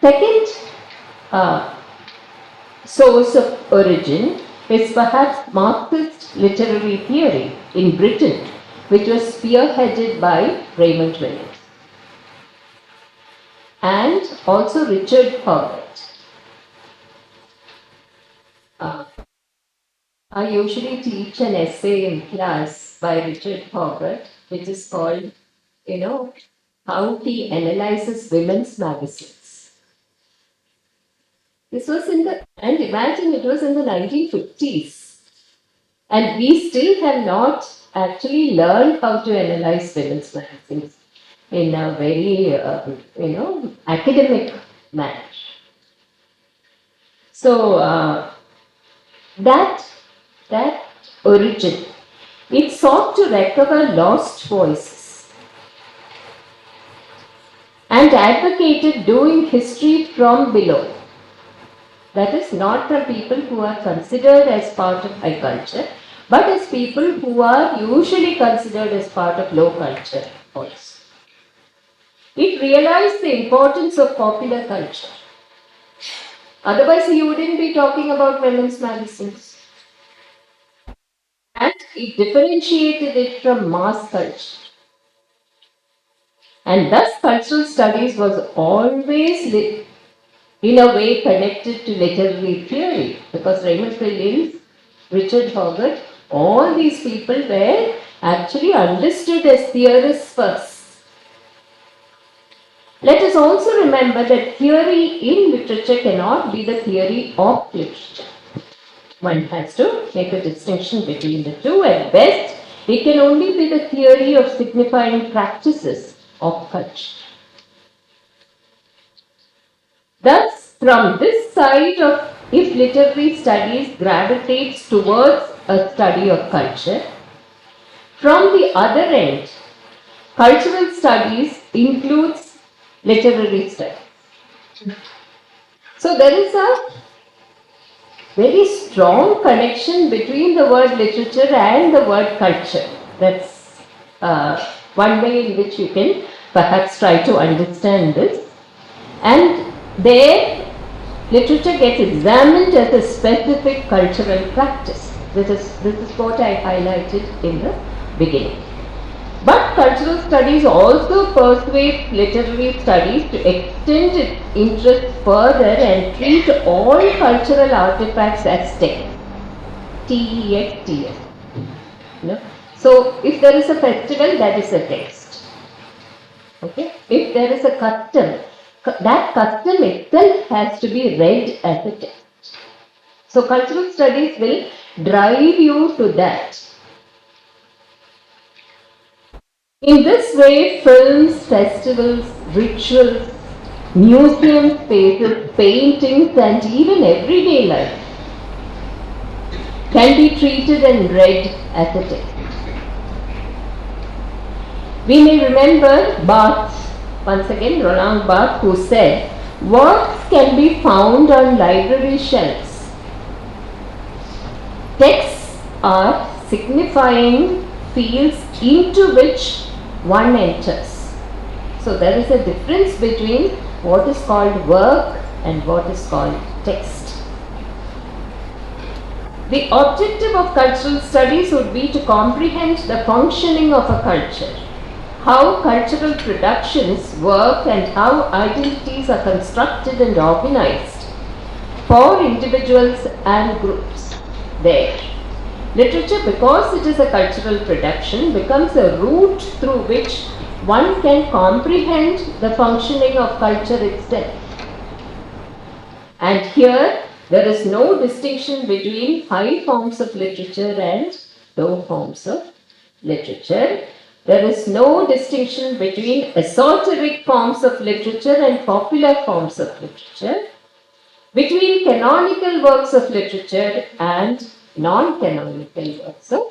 Second source of origin is perhaps Marxist literary theory in Britain, which was spearheaded by Raymond Williams. and also Richard Herbert. I usually teach an essay in class by Richard Herbert, which is called, how he analyzes women's magazines. This was and imagine it was in the 1950s. And we still have not actually learned how to analyze women's magazines in a very, academic manner. So that origin, it sought to recover lost voices and advocated doing history from below. That is, not from people who are considered as part of high culture, but as people who are usually considered as part of low culture also. It realized the importance of popular culture. Otherwise, you wouldn't be talking about women's magazines. And it differentiated it from mass culture. And thus, cultural studies was always, in a way, connected to literary theory, because Raymond Quillins, Richard Herbert, all these people were actually understood as theorists first. Let us also remember that theory in literature cannot be the theory of literature. One has to make a distinction between the two. At best, it can only be the theory of signifying practices of culture. Thus, from this side of, if literary studies gravitates towards a study of culture, from the other end, cultural studies includes literary studies. So there is a very strong connection between the word literature and the word culture. That's one way in which you can perhaps try to understand this. And there, literature gets examined as a specific cultural practice. This is what I highlighted in the beginning. But cultural studies also persuade literary studies to extend its interest further and treat all cultural artifacts as text. T-E-X-T-S. So, if there is a festival, that is a text. Okay? If there is a custom, that custom itself has to be read as a text. So, cultural studies will drive you to that. In this way, films, festivals, rituals, museum spaces, paintings, and even everyday life can be treated and read as a text. We may remember Barthes, once again Roland Barthes, who said, works can be found on library shelves. Texts are signifying fields into which one enters. So there is a difference between what is called work and what is called text. The objective of cultural studies would be to comprehend the functioning of a culture, how cultural productions work and how identities are constructed and organized for individuals and groups there. Literature, because it is a cultural production, becomes a route through which one can comprehend the functioning of culture itself. And here, there is no distinction between high forms of literature and low forms of literature. There is no distinction between esoteric forms of literature and popular forms of literature, between canonical works of literature and non-canonical works of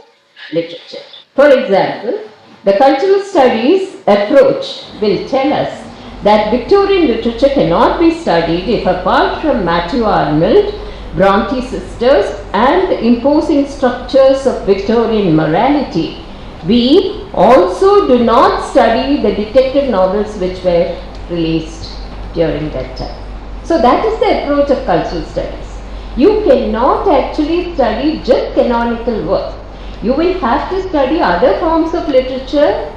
literature. For example, the cultural studies approach will tell us that Victorian literature cannot be studied if, apart from Matthew Arnold, Bronte sisters, and the imposing structures of Victorian morality, we also do not study the detective novels which were released during that time. So that is the approach of cultural studies. You cannot actually study just canonical work. You will have to study other forms of literature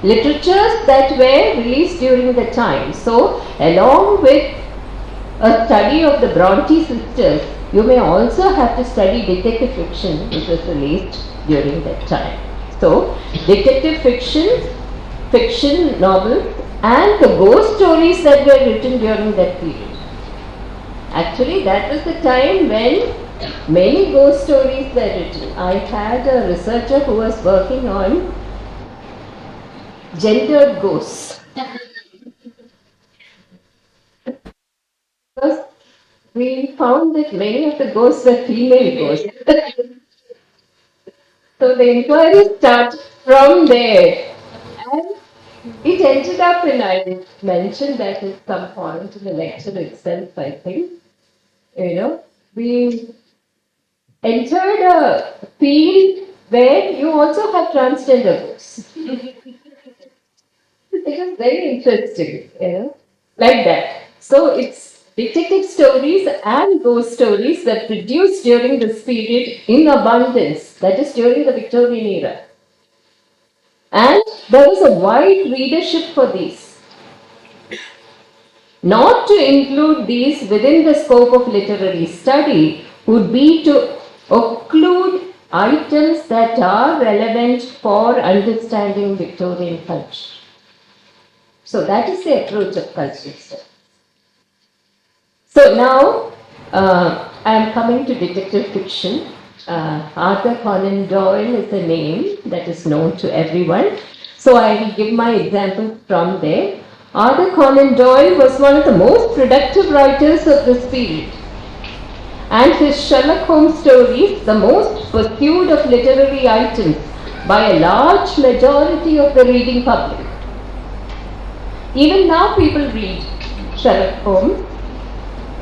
literatures that were released during the time. So, along with a study of the Bronte sisters, you may also have to study detective fiction which was released during that time. So, detective fiction, fiction novels, and the ghost stories that were written during that period. Actually, that was the time when many ghost stories were written. I had a researcher who was working on gendered ghosts. Because we found that many of the ghosts were female ghosts. So the inquiry started from there. And it ended up in, I mentioned that at some point in the lecture itself, I think, we entered a field where you also have transgender ghosts. It was very interesting, like that. So it's detective stories and ghost stories that produced during this period in abundance, that is during the Victorian era. And there was a wide readership for these. Not to include these within the scope of literary study would be to occlude items that are relevant for understanding Victorian culture. So that is the approach of cultural study. So now I am coming to detective fiction. Arthur Conan Doyle is a name that is known to everyone. So I will give my example from there. Arthur Conan Doyle was one of the most productive writers of this period. And his Sherlock Holmes stories, the most pursued of literary items by a large majority of the reading public. Even now people read Sherlock Holmes.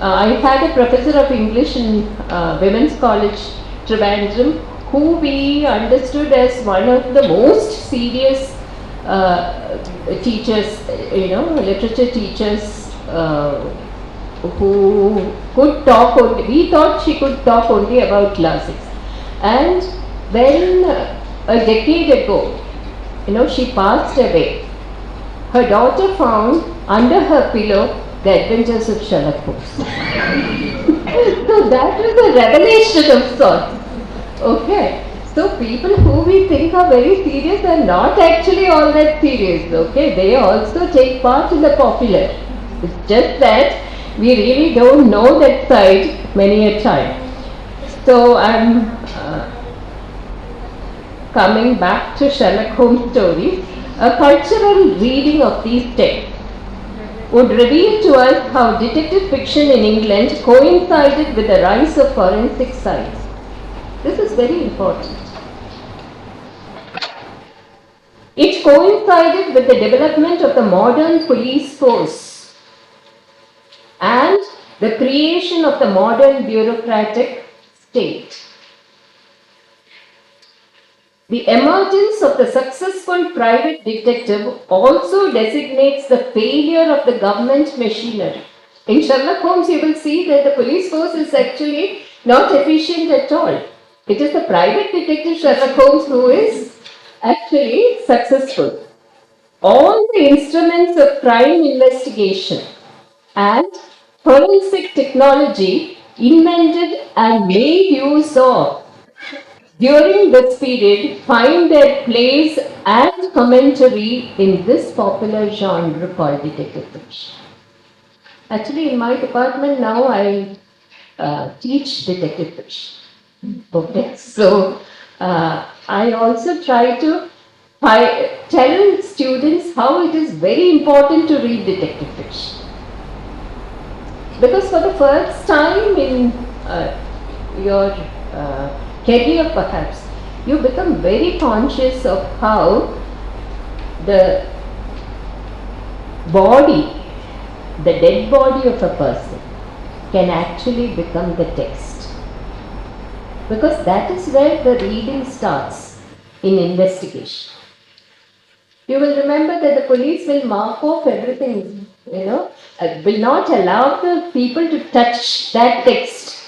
I had a professor of English in Women's College, Trivandrum, who we understood as one of the most serious teachers, literature teachers who could talk only. We thought she could talk only about classics. And when a decade ago, she passed away, her daughter found under her pillow The Adventures of Sherlock Holmes. So that was a revelation of sorts. Okay. So people who we think are very serious are not actually all that serious. Okay. They also take part in the popular. It's just that we really don't know that side many a time. So I'm coming back to Sherlock Holmes stories. A cultural reading of these texts would reveal to us how detective fiction in England coincided with the rise of forensic science. This is very important. It coincided with the development of the modern police force and the creation of the modern bureaucratic state. The emergence of the successful private detective also designates the failure of the government machinery. In Sherlock Holmes, you will see that the police force is actually not efficient at all. It is the private detective Sherlock Holmes who is actually successful. All the instruments of crime investigation and forensic technology invented and made use of during this period find their place and commentary in this popular genre called detective fiction. Actually, in my department now, I teach detective fiction. Okay, so I also try to tell students how it is very important to read detective fiction. Because for the first time in your career perhaps, you become very conscious of how the body, the dead body of a person can actually become the text. Because that is where the reading starts in investigation. You will remember that the police will mark off everything, will not allow the people to touch that text.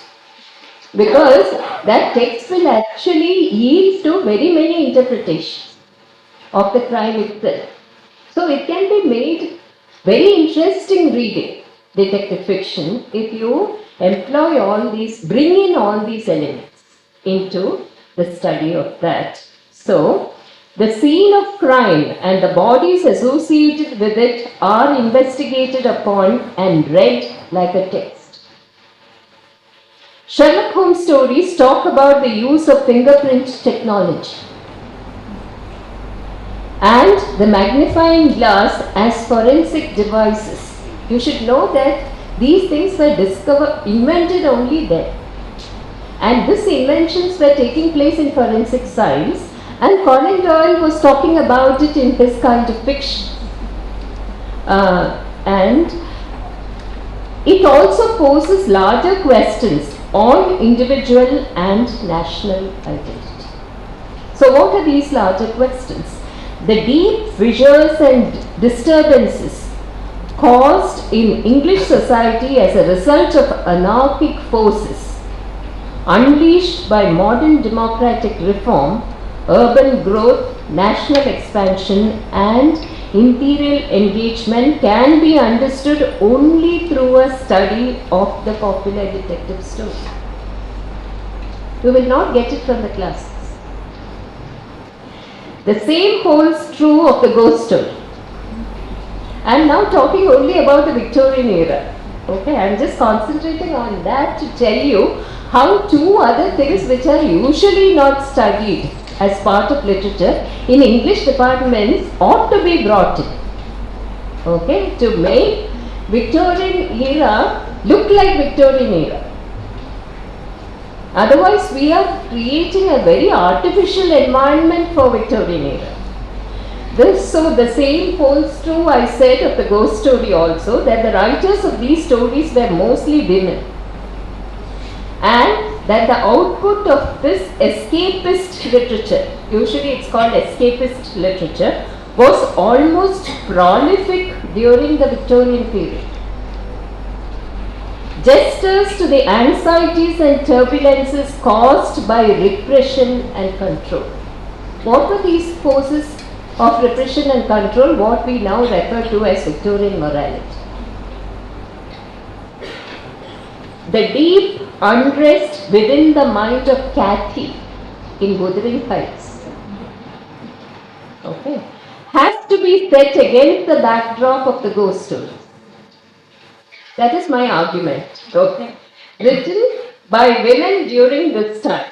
Because that text will actually yield to very many interpretations. of the crime itself. So it can be made very interesting reading, detective fiction, if you employ all these, bring in all these elements into the study of that. So, the scene of crime and the bodies associated with it are investigated upon and read like a text. Sherlock Holmes stories talk about the use of fingerprint technology and the magnifying glass as forensic devices. You should know that these things were invented only then. And these inventions were taking place in forensic science, and Conan Doyle was talking about it in his kind of fiction. And it also poses larger questions on individual and national identity. So what are these larger questions? The deep fissures and disturbances caused in English society as a result of anarchic forces unleashed by modern democratic reform, urban growth, national expansion and imperial engagement can be understood only through a study of the popular detective story. You will not get it from the classes. The same holds true of the ghost story. I am now talking only about the Victorian era. Okay, I am just concentrating on that to tell you how two other things which are usually not studied as part of literature in English departments ought to be brought in. Okay, to make Victorian era look like Victorian era. Otherwise, we are creating a very artificial environment for Victorian era. So the same holds true, I said, of the ghost story also, that the writers of these stories were mostly women. And that the output of this escapist literature, usually it's called escapist literature, was almost prolific during the Victorian period. Gestures to the anxieties and turbulences caused by repression and control. What were these forces of repression and control? What we now refer to as Victorian morality. The deep unrest within the mind of Cathy in Wuthering Heights, okay, has to be set against the backdrop of the ghost story. That is my argument, okay, written by women during this time.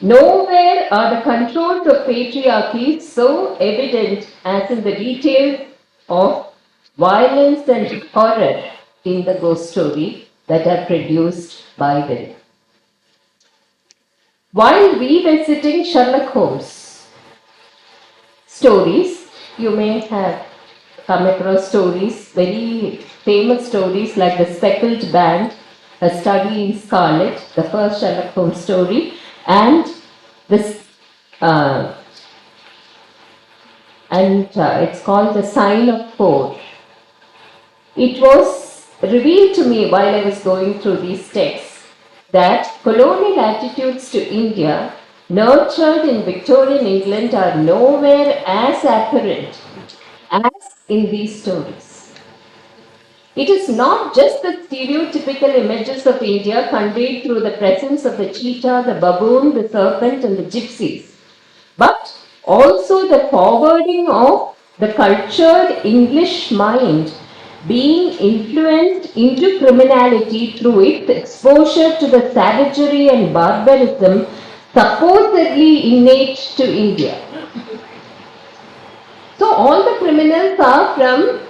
Nowhere are the controls of patriarchy so evident as in the details of violence and horror in the ghost story that are produced by women. While revisiting Sherlock Holmes stories, you may have come across stories, very famous stories like The Speckled Band, A Study in Scarlet, the first Sherlock Holmes story, and this, it's called The Sign of Four. It was revealed to me while I was going through these texts that colonial attitudes to India nurtured in Victorian England are nowhere as apparent as in these stories. It is not just the stereotypical images of India conveyed through the presence of the cheetah, the baboon, the serpent and the gypsies, but also the forwarding of the cultured English mind being influenced into criminality through its exposure to the savagery and barbarism supposedly innate to India. So all the criminals are from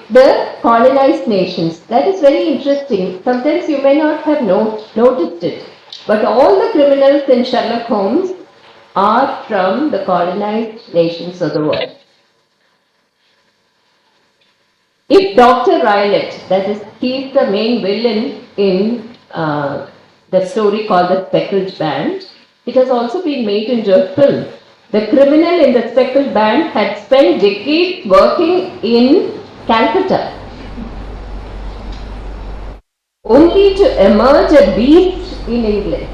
the colonized nations. That is very interesting. Sometimes you may not have noticed it, but all the criminals in Sherlock Holmes are from the colonized nations of the world. If Dr. Rylett, that is, he is the main villain in the story called The Speckled Band, it has also been made into a film. The criminal in The Speckled Band had spent decades working in Calcutta, only to emerge a beast in England.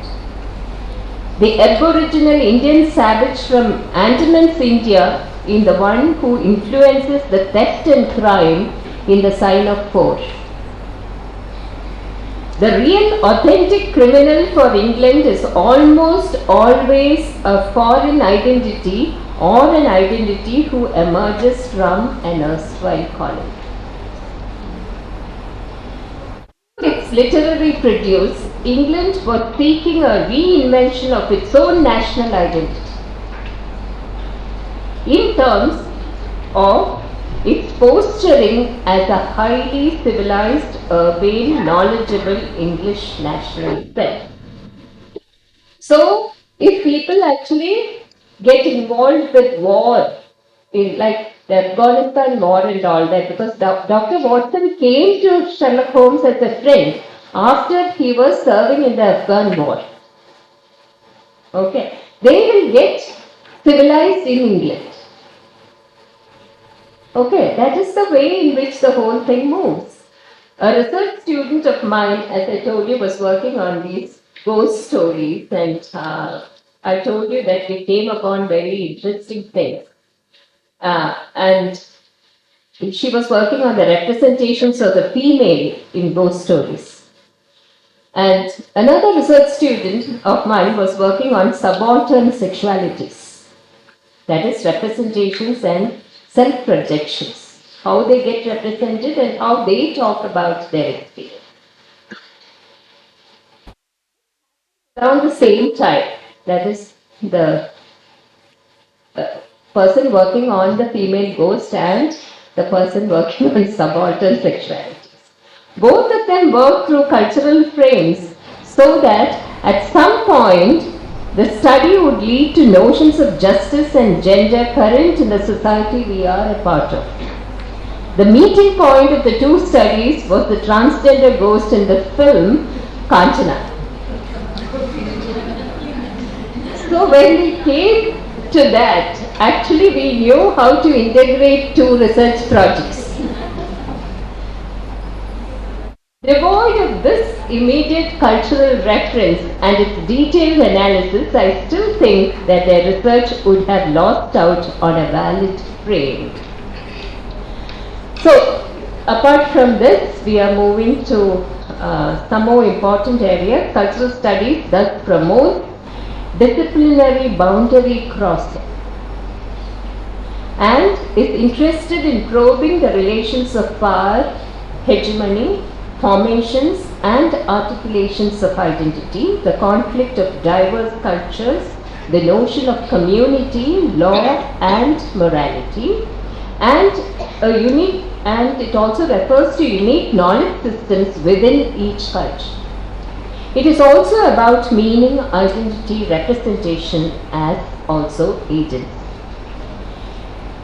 The Aboriginal Indian savage from Andamans, India, in the one who influences the theft and crime in the sign of 4. The real authentic criminal for England is almost always a foreign identity or an identity who emerges from an erstwhile colony. Its literary produce, England was seeking a reinvention of its own national identity in terms of its posturing as a highly civilized, urbane, knowledgeable English national self. So, if people actually get involved with war, like the Afghanistan war and all that, because Dr. Watson came to Sherlock Holmes as a friend after he was serving in the Afghan war. Okay, they will get civilized in England. Okay, that is the way in which the whole thing moves. A research student of mine, as I told you, was working on these ghost stories, and I told you that we came upon very interesting things. And she was working on the representations of the female in ghost stories. And another research student of mine was working on subaltern sexualities, that is, representations and self-projections, how they get represented and how they talk about their experience. Around the same time, that is, the person working on the female ghost and the person working on subaltern sexualities. Both of them work through cultural frames so that at some point the study would lead to notions of justice and gender current in the society we are a part of. The meeting point of the two studies was the transgender ghost in the film Kanchana. So when we came to that, actually we knew how to integrate two research projects. Devoid of this immediate cultural reference and its detailed analysis, I still think that their research would have lost out on a valid frame. So, apart from this, we are moving to some more important area. Cultural studies thus promote disciplinary boundary crossing and is interested in probing the relations of power, hegemony, formations and articulations of identity, the conflict of diverse cultures, the notion of community, law and morality, and it also refers to unique knowledge systems within each culture. It is also about meaning, identity, representation as also agency.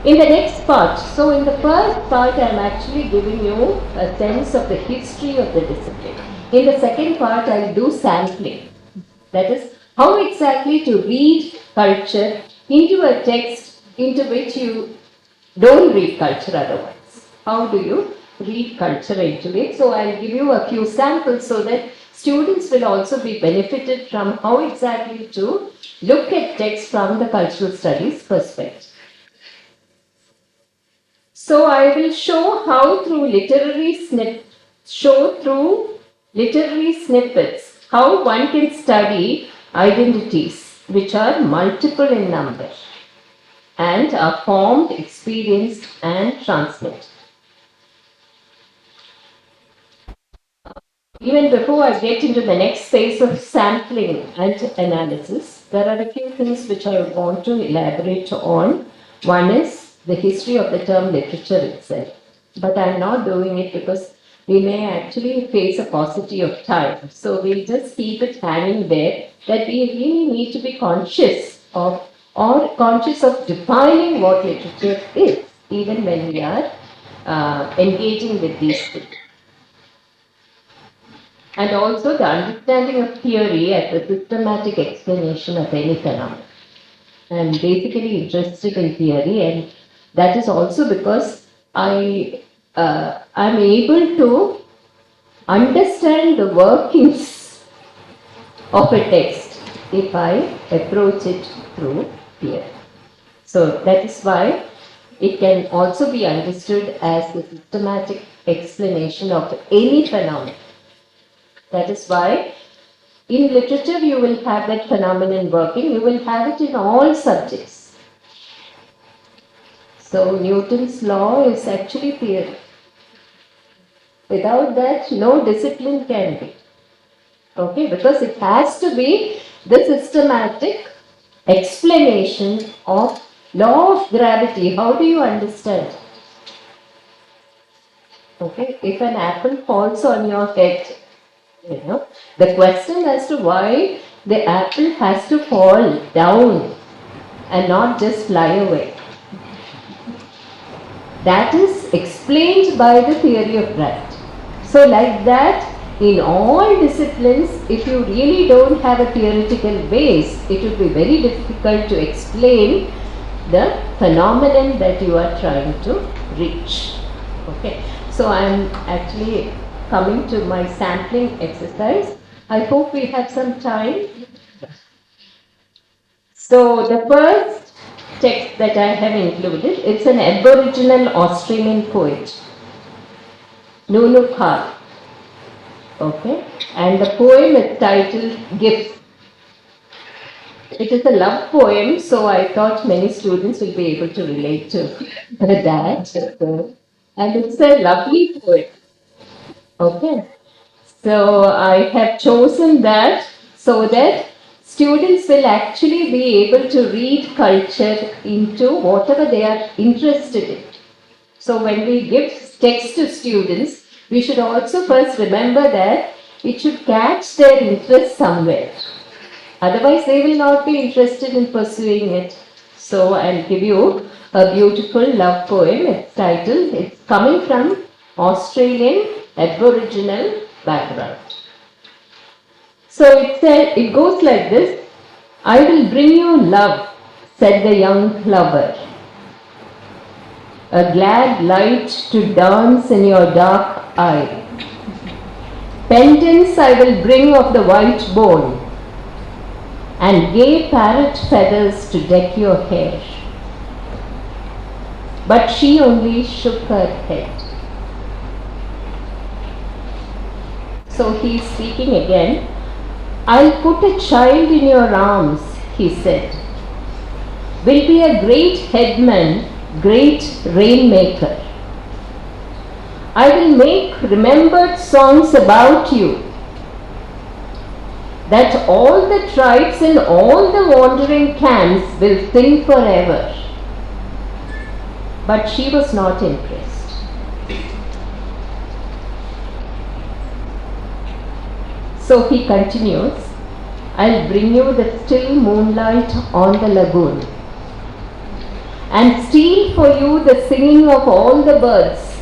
In the next part, so in the first part I am actually giving you a sense of the history of the discipline. In the second part I will do sampling, that is how exactly to read culture into a text into which you don't read culture otherwise. How do you read culture into it? So I will give you a few samples so that students will also be benefited from how exactly to look at text from the cultural studies perspective. So I will show how through literary snippets how one can study identities which are multiple in number and are formed, experienced and transmitted. Even before I get into the next phase of sampling and analysis, there are a few things which I would want to elaborate on. One is the history of the term literature itself. But I am not doing it because we may actually face a paucity of time. So we'll just keep it hanging there that we really need to be conscious of defining what literature is, even when we are engaging with these things. And also the understanding of theory as a systematic explanation of any phenomenon. I'm basically interested in theory, and that is also because I'm able to understand the workings of a text if I approach it through fear. So that is why it can also be understood as the systematic explanation of any phenomenon. That is why in literature you will have that phenomenon working, you will have it in all subjects. So Newton's law is actually theory. Without that, no discipline can be. Okay, because it has to be the systematic explanation of law of gravity. How do you understand? Okay, if an apple falls on your head, the question as to why the apple has to fall down and not just fly away. That is explained by the theory of gravity. So like that, in all disciplines, if you really don't have a theoretical base, it would be very difficult to explain the phenomenon that you are trying to reach. Okay, so I am actually coming to my sampling exercise. I hope we have some time. So the first text that I have included, it's an Aboriginal Australian poet, Nunu Khan. Okay, and the poem is titled Gifts. It is a love poem, so I thought many students will be able to relate to that. And it's a lovely poem. Okay, so I have chosen that so that students will actually be able to read culture into whatever they are interested in. So when we give text to students, we should also first remember that it should catch their interest somewhere. Otherwise, they will not be interested in pursuing it. So I'll give you a beautiful love poem. It's titled, it's coming from Australian Aboriginal background. So it goes like this. I will bring you love, said the young lover. A glad light to dance in your dark eye. Pendants I will bring of the white bone, and gay parrot feathers to deck your hair. But she only shook her head. So he is speaking again. I'll put a child in your arms, he said. Will be a great headman, great rainmaker. I will make remembered songs about you, that all the tribes and all the wandering camps will sing forever. But she was not impressed. So he continues, I'll bring you the still moonlight on the lagoon, and steal for you the singing of all the birds.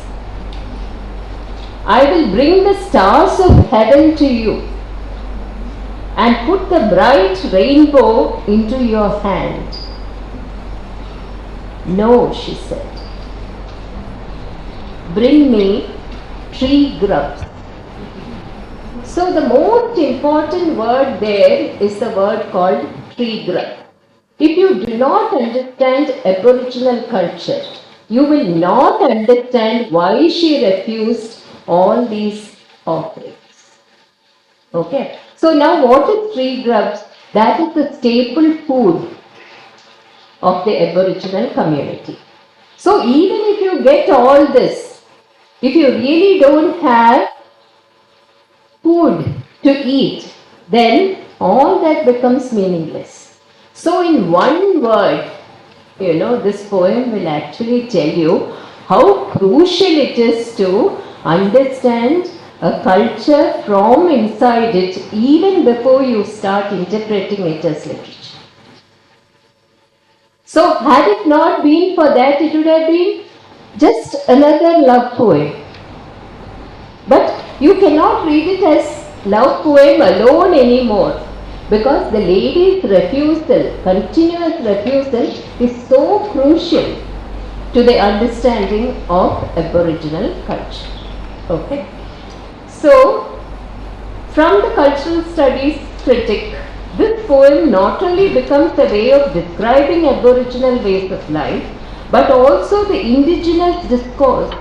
I will bring the stars of heaven to you, and put the bright rainbow into your hand. No, she said. Bring me tree grubs. So the most important word there is the word called tree grub. If you do not understand Aboriginal culture, you will not understand why she refused all these offerings. Okay. So now what is tree grubs? That is the staple food of the Aboriginal community. So even if you get all this, if you really don't have food to eat, then all that becomes meaningless. So in one word, this poem will actually tell you how crucial it is to understand a culture from inside it even before you start interpreting it as literature. So had it not been for that, it would have been just another love poem. But you cannot read it as love poem alone anymore, because the lady's refusal, continuous refusal, is so crucial to the understanding of Aboriginal culture. Okay. So, from the cultural studies critic, this poem not only becomes a way of describing Aboriginal ways of life, but also the indigenous discourse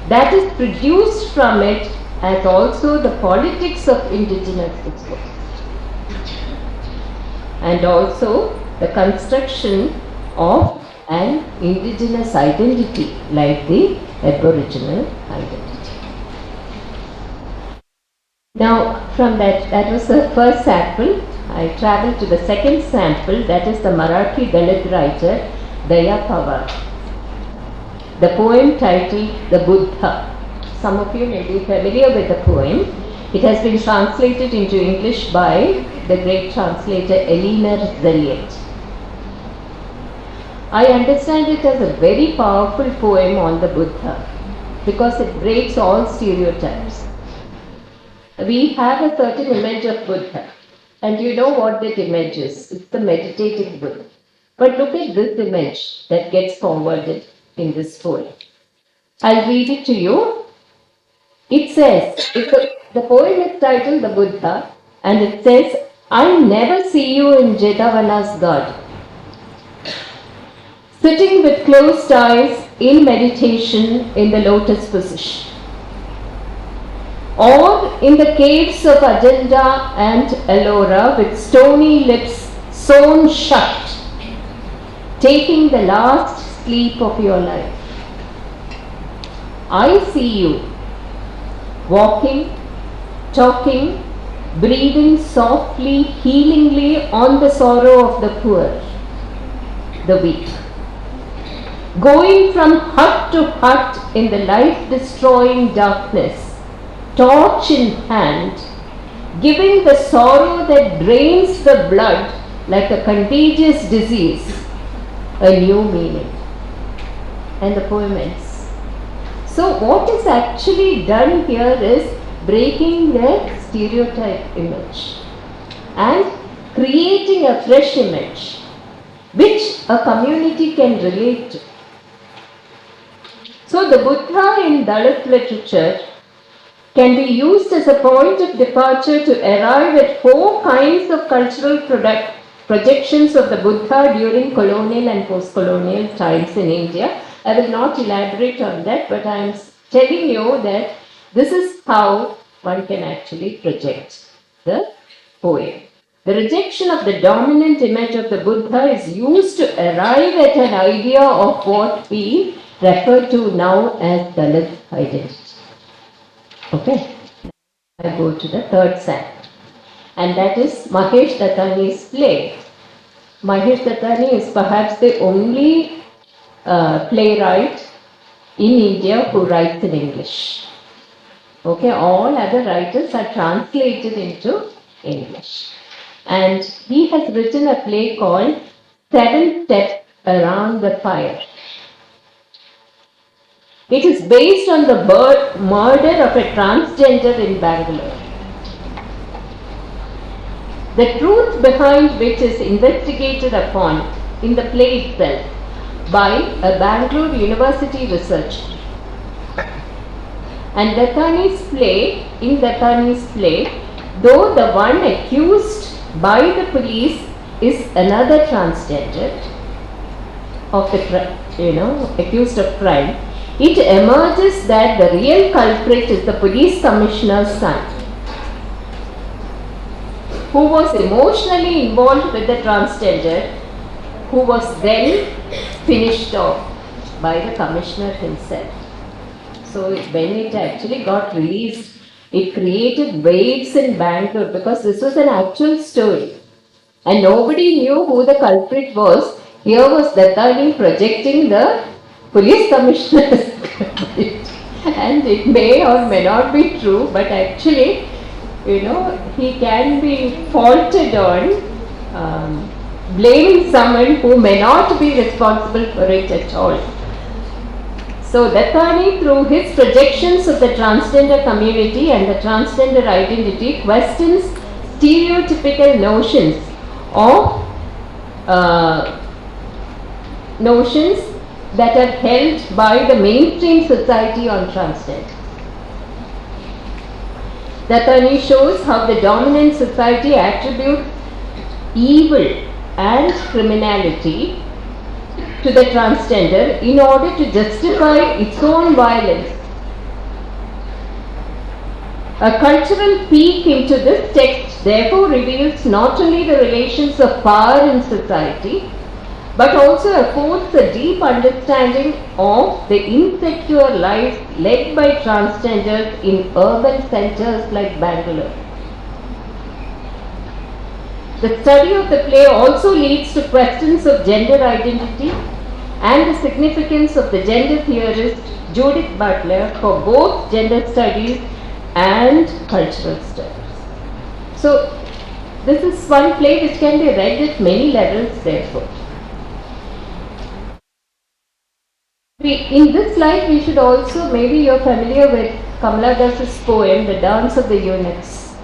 that is produced from it, as also the politics of indigenous discourse, and also the construction of an indigenous identity like the Aboriginal identity. Now, from that was the first sample. I travelled to the second sample, that is the Marathi Dalit writer Daya Pawar. The poem titled The Buddha. Some of you may be familiar with the poem. It has been translated into English by the great translator Elinor Zelliot. I understand it as a very powerful poem on the Buddha because it breaks all stereotypes. We have a certain image of Buddha, and you know what that image is. It's the meditative Buddha. But look at this image that gets forwarded in this poem. I'll read it to you. It says, the poem is titled The Buddha, and it says, I never see you in Jetavana's garden, sitting with closed eyes in meditation in the lotus position, or in the caves of Ajanta and Ellora with stony lips sewn shut, taking the last sleep of your life. I see you walking, talking, breathing softly, healingly on the sorrow of the poor, the weak, going from hut to hut in the life-destroying darkness, torch in hand, giving the sorrow that drains the blood like a contagious disease a new meaning. And the poem ends. So what is actually done here is breaking the stereotype image and creating a fresh image which a community can relate to. So the Buddha in Dalit literature can be used as a point of departure to arrive at 4 kinds of cultural projections of the Buddha during colonial and post-colonial times in India. I will not elaborate on that, but I am telling you that this is how one can actually project the poem. The rejection of the dominant image of the Buddha is used to arrive at an idea of what we refer to now as Dalit identity. Okay, I go to the third sample, and that is Mahesh Dattani's play. Mahesh Dattani is perhaps the only playwright in India who writes in English. Okay, all other writers are translated into English. And he has written a play called 7 Steps Around the Fire. It is based on the murder of a transgender in Bangalore. The truth behind which is investigated upon in the play itself by a Bangalore University researcher. And in Dattani's play, though the one accused by the police is another transgender of the accused of crime, it emerges that the real culprit is the police commissioner's son, who was emotionally involved with the transgender, who was then finished off by the commissioner himself. So when it actually got released, it created waves in Bangalore because this was an actual story. And nobody knew who the culprit was. Here was Dattani projecting the police commissioner's culprit. And it may or may not be true, but actually, he can be faulted on blaming someone who may not be responsible for it at all. So Dattani, through his projections of the transgender community and the transgender identity, questions stereotypical notions of notions that are held by the mainstream society on transgender. Dattani shows how the dominant society attributes evil and criminality to the transgender in order to justify its own violence. A cultural peek into this text therefore reveals not only the relations of power in society, but also affords a deep understanding of the insecure lives led by transgenders in urban centers like Bangalore. The study of the play also leads to questions of gender identity and the significance of the gender theorist Judith Butler for both gender studies and cultural studies. So, this is one play which can be read at many levels therefore. In this slide, we should also, maybe you're familiar with Kamala Das's poem, The Dance of the Eunuchs.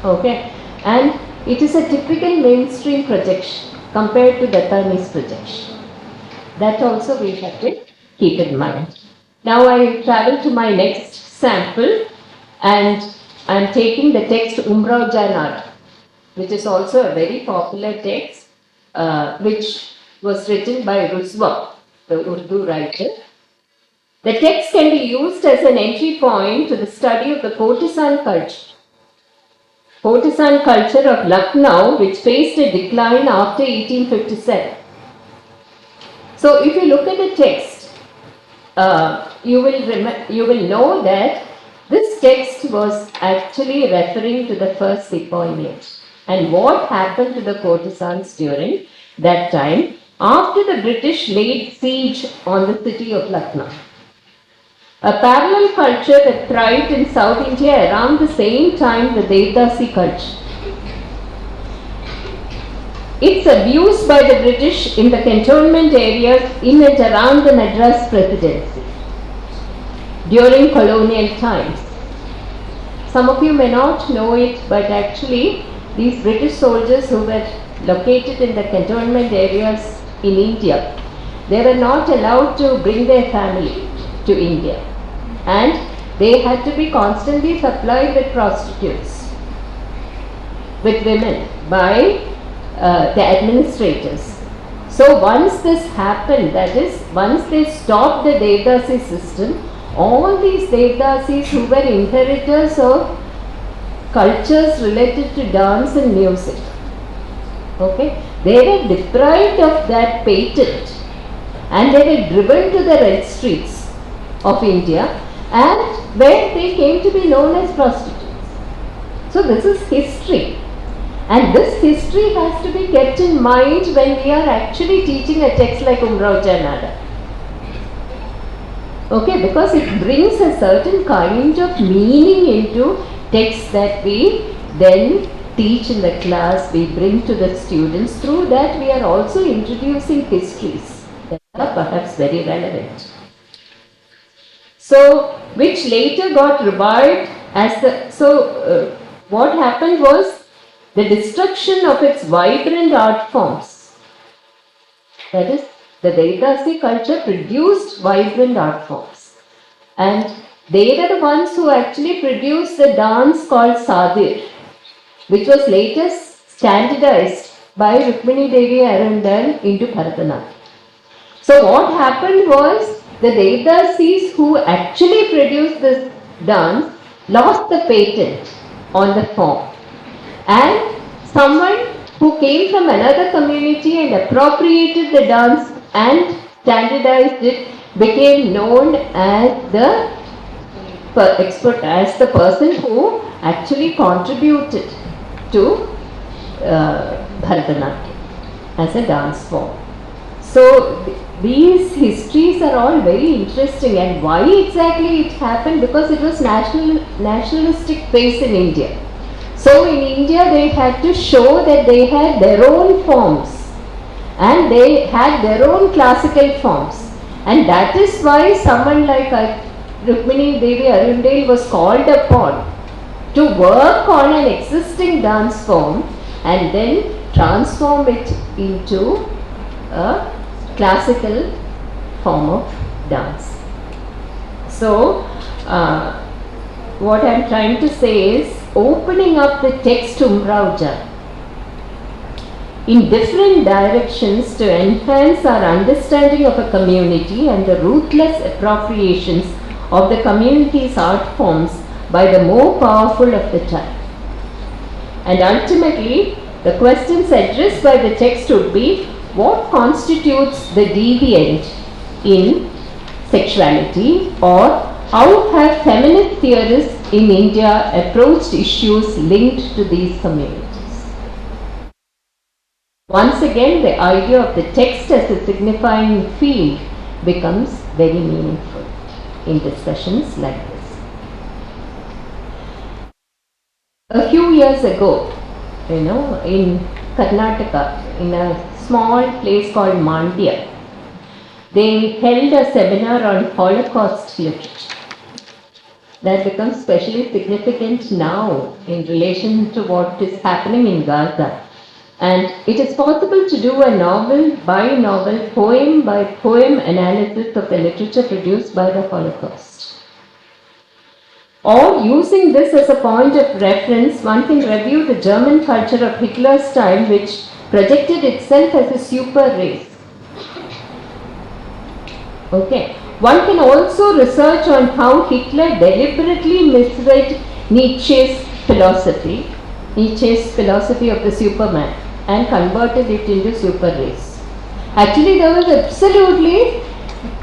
Okay, and it is a typical mainstream projection compared to Dattani's projection. That also we have to keep in mind. Now I travel to my next sample and I am taking the text Umrao Janara, which is also a very popular text which was written by Ruswa, the Urdu writer. The text can be used as an entry point to the study of the courtesan culture. Courtesan culture of Lucknow, which faced a decline after 1857. So, if you look at the text, you will know that this text was actually referring to the first Sepoy age and what happened to the courtesans during that time after the British laid siege on the city of Lucknow. A parallel culture that thrived in South India around the same time, the Devdasi culture. It's abused by the British in the cantonment areas in and around the Madras Presidency during colonial times. Some of you may not know it, but actually these British soldiers who were located in the cantonment areas in India, they were not allowed to bring their family to India, and they had to be constantly supplied with prostitutes, with women by the administrators. So once this happened, that is, once they stopped the Devdasi system, all these Devdasis who were inheritors of cultures related to dance and music, okay, they were deprived of that patent and they were driven to the red streets of India, and where they came to be known as prostitutes. So this is history, and this history has to be kept in mind when we are actually teaching a text like Umrao Janara. Okay, because it brings a certain kind of meaning into texts that we then teach in the class, we bring to the students. Through that we are also introducing histories that are perhaps very relevant. So, which later got revived as the, what happened was the destruction of its vibrant art forms. That is, the Devdasi culture produced vibrant art forms. And they were the ones who actually produced the dance called Sadir, which was later standardized by Rukmini Devi Arundel into Bharatanatyam. So what happened was, the Devdasis who actually produced this dance lost the patent on the form, and someone who came from another community and appropriated the dance and standardized it became known as the expert, as the person who actually contributed to Bharatanatyam as a dance form. So these histories are all very interesting, and why exactly it happened? Because it was nationalistic phase in India. So in India they had to show that they had their own forms and they had their own classical forms, and that is why someone like Rukmini Devi Arundel was called upon to work on an existing dance form and then transform it into a classical form of dance. So, what I am trying to say is, opening up the text Umrao Janara, in different directions to enhance our understanding of a community and the ruthless appropriations of the community's art forms by the more powerful of the time. And ultimately, the questions addressed by the text would be, what constitutes the deviant in sexuality, or how have feminist theorists in India approached issues linked to these communities? Once again, the idea of the text as a signifying field becomes very meaningful in discussions like this. A few years ago, in Karnataka, in a small place called Mandya, they held a seminar on Holocaust literature. That becomes especially significant now in relation to what is happening in Gaza. And it is possible to do a novel by novel, poem by poem analysis of the literature produced by the Holocaust. Or using this as a point of reference, one can review the German culture of Hitler's time, which projected itself as a super race. Okay. One can also research on how Hitler deliberately misread Nietzsche's philosophy of the Superman, and converted it into super race. Actually, there was absolutely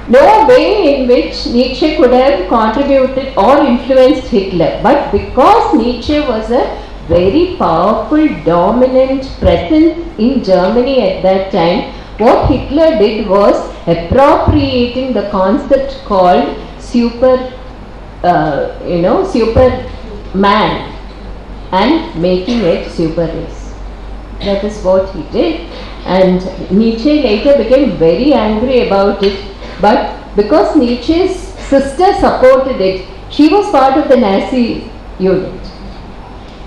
no way in which Nietzsche could have contributed or influenced Hitler. But because Nietzsche was a very powerful, dominant presence in Germany at that time, what Hitler did was appropriating the concept called Superman and making it super race. That is what he did, and Nietzsche later became very angry about it, but because Nietzsche's sister supported it, she was part of the Nazi unit.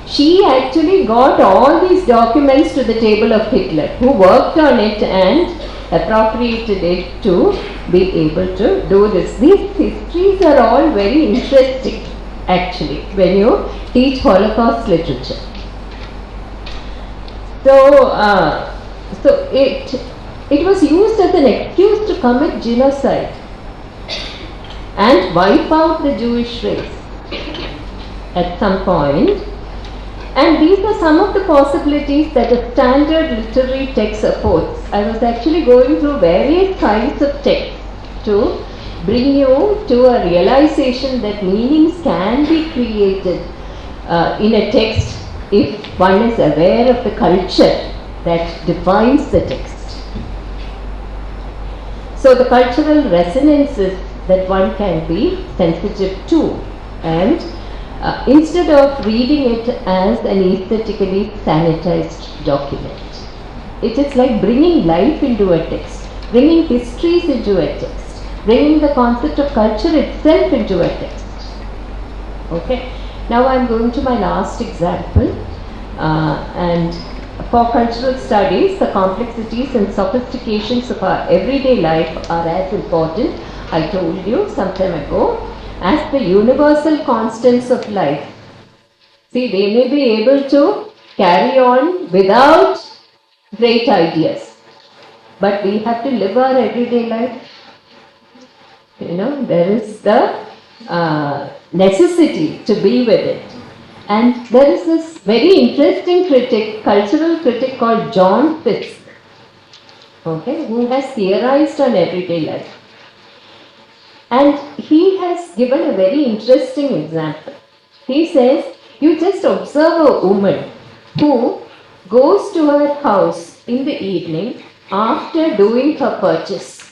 She actually got all these documents to the table of Hitler, who worked on it and appropriated it to be able to do this. These histories are all very interesting, actually, when you teach Holocaust literature. So it was used as an excuse to commit genocide and wipe out the Jewish race at some point. And these are some of the possibilities that a standard literary text affords. I was actually going through various kinds of texts to bring you to a realization that meanings can be created in a text if one is aware of the culture that defines the text. So the cultural resonances that one can be sensitive to, and instead of reading it as an aesthetically sanitized document. It is like bringing life into a text, bringing histories into a text, bringing the concept of culture itself into a text. Okay. Now I am going to my last example, and for cultural studies, the complexities and sophistications of our everyday life are as important, I told you some time ago, as the universal constants of life. See, they may be able to carry on without great ideas, but we have to live our everyday life. There is the necessity to be with it. And there is this very interesting cultural critic called John Fiske, who has theorized on everyday life. And he has given a very interesting example. He says, you just observe a woman who goes to her house in the evening after doing her purchase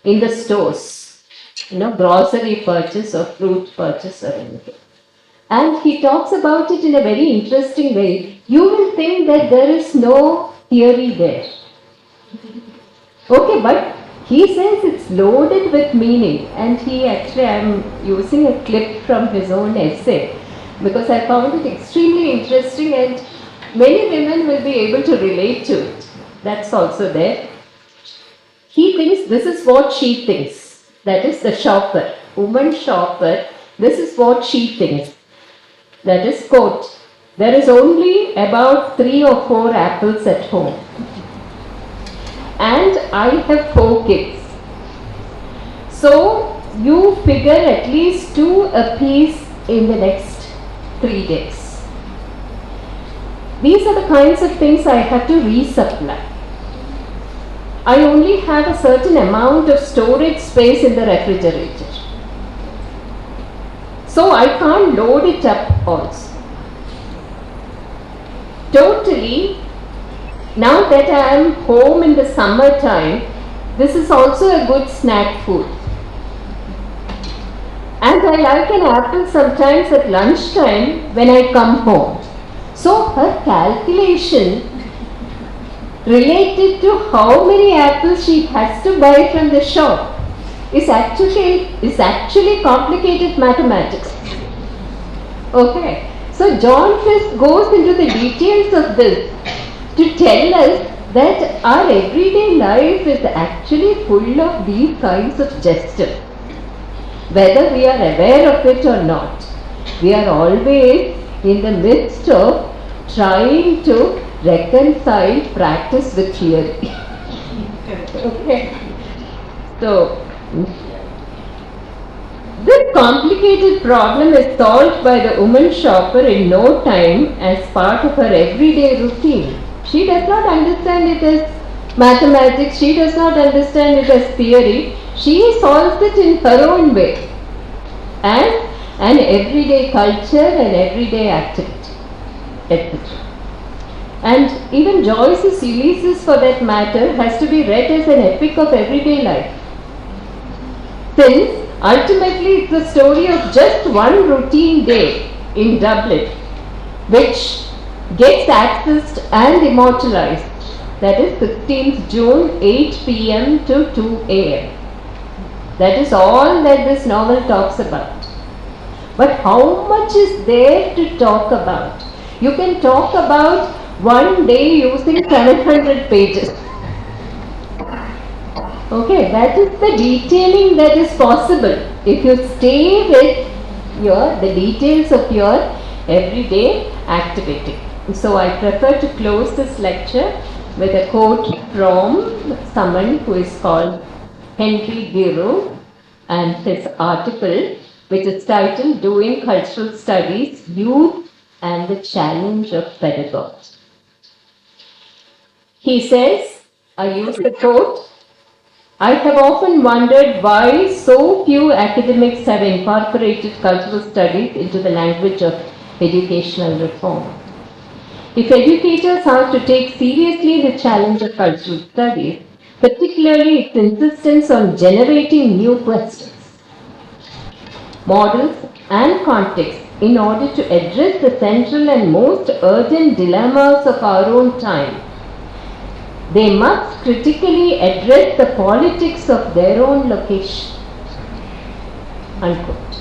in the stores, grocery purchase or fruit purchase or anything. And he talks about it in a very interesting way. You will think that there is no theory there. Okay, but he says it's loaded with meaning, and I'm using a clip from his own essay because I found it extremely interesting, and many women will be able to relate to it. That's also there. He thinks this is what she thinks. That is the woman shopper, this is what she thinks. That is, quote, There is only about 3 or 4 apples at home. And I have 4 kids. So you figure at least 2 apiece in the next 3 days. These are the kinds of things I have to resupply. I only have a certain amount of storage space in the refrigerator. So I can't load it up also. Totally, now that I am home in the summertime, this is also a good snack food. And I like an apple sometimes at lunchtime when I come home. So her calculation related to how many apples she has to buy from the shop is actually complicated mathematics. Okay. So John Fisk goes into the details of this to tell us that our everyday life is actually full of these kinds of gestures. Whether we are aware of it or not, we are always in the midst of trying to reconcile practice with theory. Okay. So, this complicated problem is solved by the woman shopper in no time as part of her everyday routine. She does not understand it as mathematics, she does not understand it as theory, she solves it in her own way as an everyday culture and everyday activity, etc. And even Joyce's Ulysses, for that matter, has to be read as an epic of everyday life. Since ultimately it's the story of just one routine day in Dublin, which gets accessed and immortalized. That is 16th June, 8 p.m. to 2 a.m. That is all that this novel talks about. But how much is there to talk about? You can talk about one day using 700 pages. Okay, that is the detailing that is possible if you stay with the details of your everyday activity. So I prefer to close this lecture with a quote from someone who is called Henry Giroux and his article, which is titled Doing Cultural Studies, Youth and the Challenge of Pedagogy. He says, I use the quote, I have often wondered why so few academics have incorporated cultural studies into the language of educational reform. If educators are to take seriously the challenge of cultural studies, particularly its insistence on generating new questions, models, and contexts in order to address the central and most urgent dilemmas of our own time, they must critically address the politics of their own location. Unquote.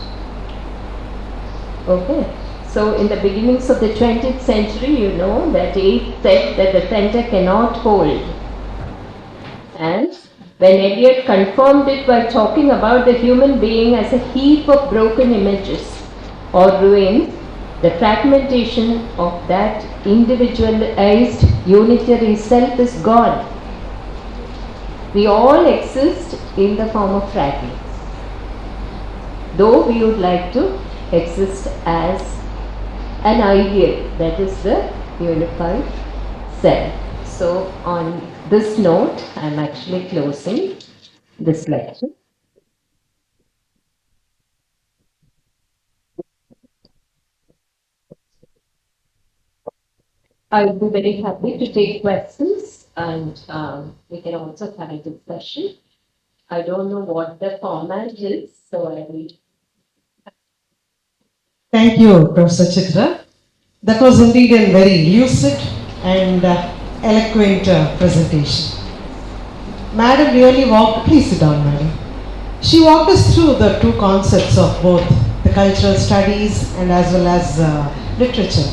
Okay. So in the beginnings of the 20th century, you know that Abe said that the center cannot hold. And when Eliot confirmed it by talking about the human being as a heap of broken images or ruins, the fragmentation of that individualized unitary self is gone. We all exist in the form of fragments, though we would like to exist as an ideal, that is the unified self. So on this note, I am actually closing this lecture. I would be very happy to take questions, and we can also have a discussion. I don't know what the format is, so I will. Thank you, Professor Chitra. That was indeed a very lucid and eloquent presentation. Madam really walked, please sit down, madam. She walked us through the two concepts of both the cultural studies and as well as literature.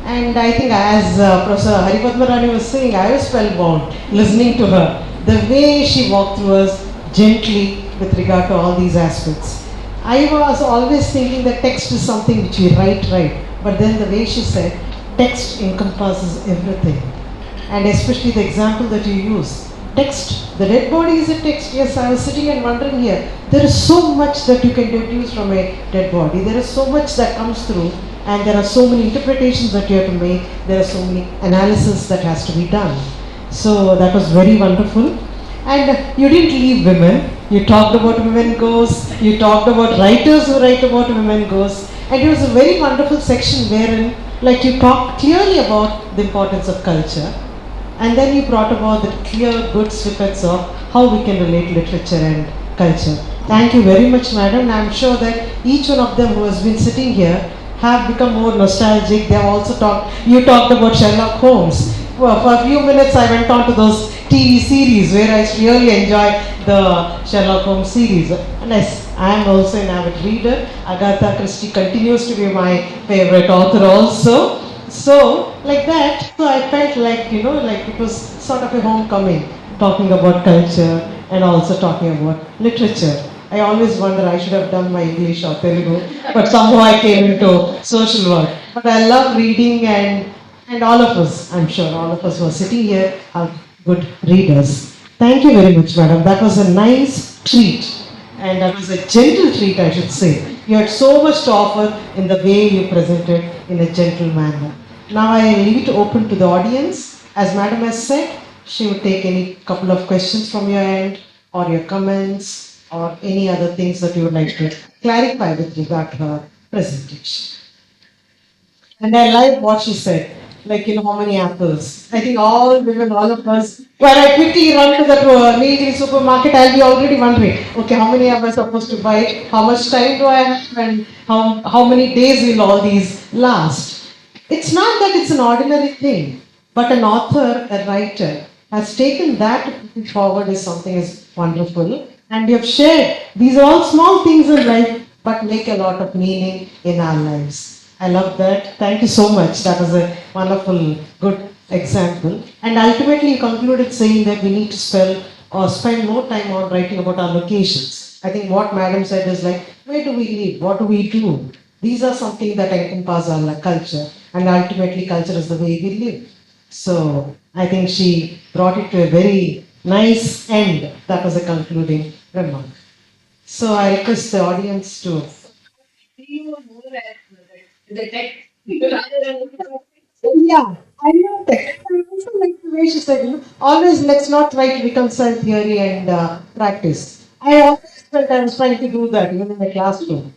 And I think as Professor Haripadmarani was saying, I was spellbound listening to her. The way she walked through us gently with regard to all these aspects. I was always thinking that text is something which we write, But then the way she said, text encompasses everything. And especially the example that you use. Text, the dead body is a text. Yes, I was sitting and wondering here, there is so much that you can deduce from a dead body. There is so much that comes through, and there are so many interpretations that you have to make. There are so many analysis that has to be done. So that was very wonderful. And you didn't leave women. You talked about women ghosts. You talked about writers who write about women ghosts. And it was a very wonderful section wherein, like, you talked clearly about the importance of culture. And then you brought about the clear, good snippets of how we can relate literature and culture. Thank you very much, madam. I'm sure that each one of them who has been sitting here have become more nostalgic. They have also you talked about Sherlock Holmes. Well, for a few minutes I went on to those TV series where I really enjoy the Sherlock Holmes series. And yes, I am also an avid reader. Agatha Christie continues to be my favorite author also. So, like that, so I felt like, like it was sort of a homecoming, talking about culture and also talking about literature. I always wonder I should have done my English or Telugu, but somehow I came into social work. But I love reading, and all of us, I'm sure all of us who are sitting here are good readers. Thank you very much, madam. That was a nice treat. And that was a gentle treat, I should say. You had so much to offer in the way you presented in a gentle manner. Now I leave it open to the audience. As madam has said, she would take any couple of questions from your end, or your comments, or any other things that you would like to clarify with regard to her presentation. And I like what she said, like, how many apples. I think all women, all of us, when I quickly run to the nearby supermarket, I'll be already wondering, okay, how many am I supposed to buy? How much time do I have? And how many days will all these last? It's not that it's an ordinary thing, but an author, a writer, has taken that forward as something is wonderful. And you have shared, these are all small things in life, but make a lot of meaning in our lives. I love that. Thank you so much. That was a wonderful, good example. And ultimately, you concluded saying that we need to spend more time on writing about our locations. I think what Madam said is like, where do we live? What do we do? These are something that encompass our culture, and ultimately, culture is the way we live. So I think she brought it to a very nice end. That was a concluding remark. So I request the audience to. Yeah, I know that. I also like the way she said, always let's not try to reconcile theory and practice. I always felt I was trying to do that even in the classroom.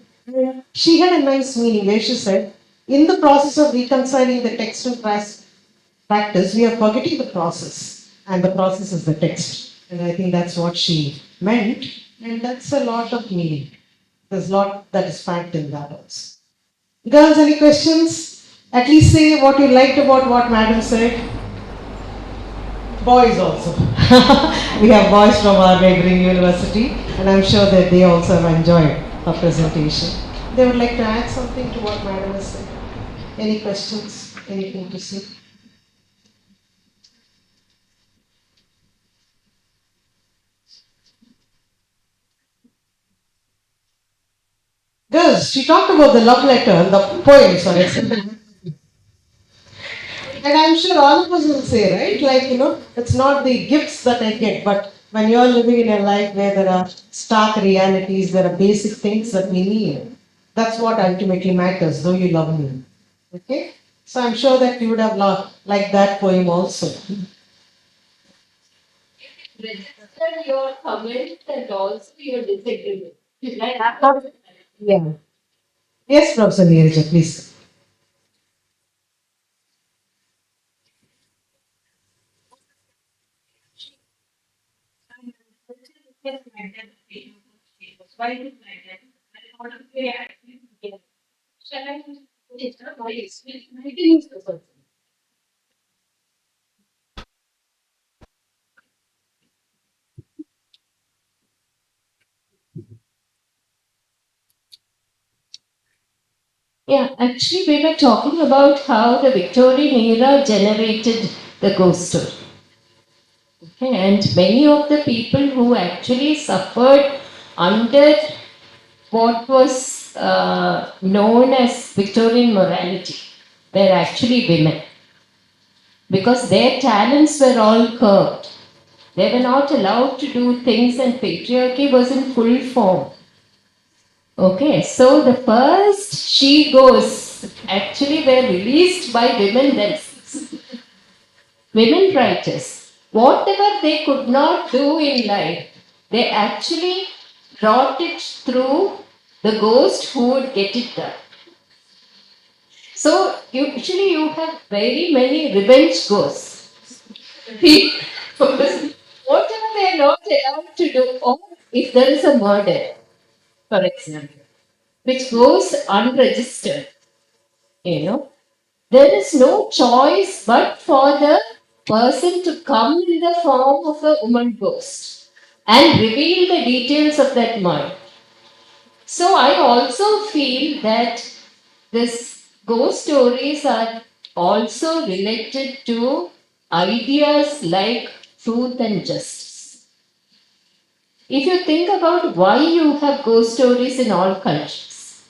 She had a nice meaning where she said, in the process of reconciling the text and practice, we are forgetting the process, and the process is the text. And I think that's what she meant, and that's a lot of meaning. There's a lot that is packed in that also. Girls, any questions? At least say what you liked about what Madam said. Boys also. We have boys from our neighboring university, and I'm sure that they also have enjoyed her presentation. They would like to add something to what Madam has said. Any questions? Anything to say? Girls, she talked about the love letter, the poem, sorry. And I'm sure all of us will say, right? Like, it's not the gifts that I get, but when you're living in a life where there are stark realities, there are basic things that we need. That's what ultimately matters, though you love me. Okay? So I'm sure that you would have liked that poem also. Register your comments and also your disagreement. Yeah. Yes, Professor Neeraj, please. Yeah, actually, we were talking about how the Victorian era generated the ghost story. Okay, and many of the people who actually suffered under what was known as Victorian morality were actually women, because their talents were all curbed. They were not allowed to do things, and patriarchy was in full form. Okay, so the first she goes actually were released by women themselves, women writers. Whatever they could not do in life, they actually brought it through the ghost who would get it done. So usually you have very many revenge ghosts. Whatever they are not allowed to do, or if there is a murder, for example, which goes unregistered, you know, there is no choice but for the person to come in the form of a woman ghost and reveal the details of that murder. So I also feel that this ghost stories are also related to ideas like truth and justice. If you think about why you have ghost stories in all cultures,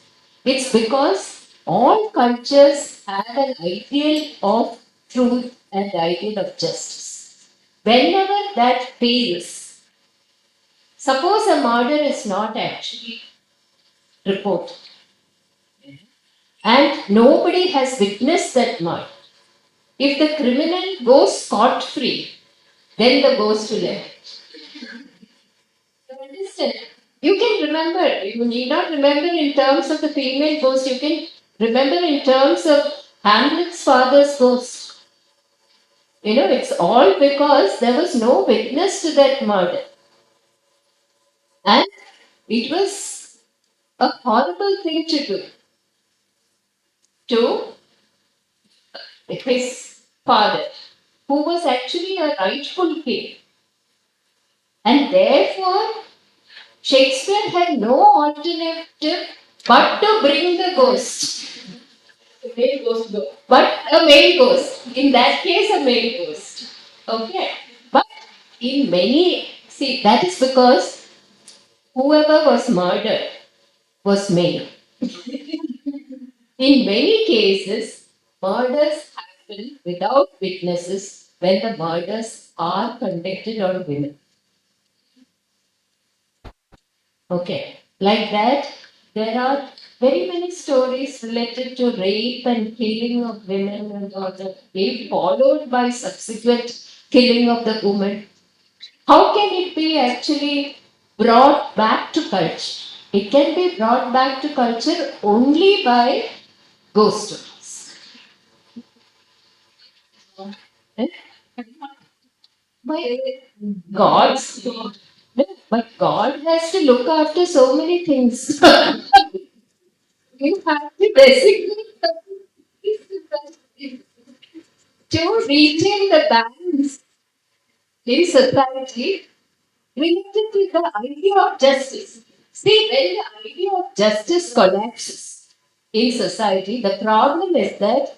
it's because all cultures have an ideal of truth and ideal of justice. Whenever that fails, suppose a murder is not actually reported and nobody has witnessed that murder. If the criminal goes scot free, then the ghost will end. You understand? You can remember, you need not remember in terms of the female ghost, you can remember in terms of Hamlet's father's ghost. You know, it's all because there was no witness to that murder. And it was a horrible thing to do to his father, who was actually a rightful king. And therefore, Shakespeare had no alternative but to bring the ghost. The male ghost, though. But a male ghost. In that case, a male ghost. Okay. But in many, see, that is because whoever was murdered was male. In many cases, murders happen without witnesses when the murders are conducted on women. Okay, like that, there are very many stories related to rape and killing of women and all that, followed by subsequent killing of the woman. How can it be actually brought back to culture? It can be brought back to culture only by ghost stories. Eh? By God's but God has to look after so many things. You have to basically to retain the balance in society related to the idea of justice. See, when the idea of justice collapses in society, the problem is that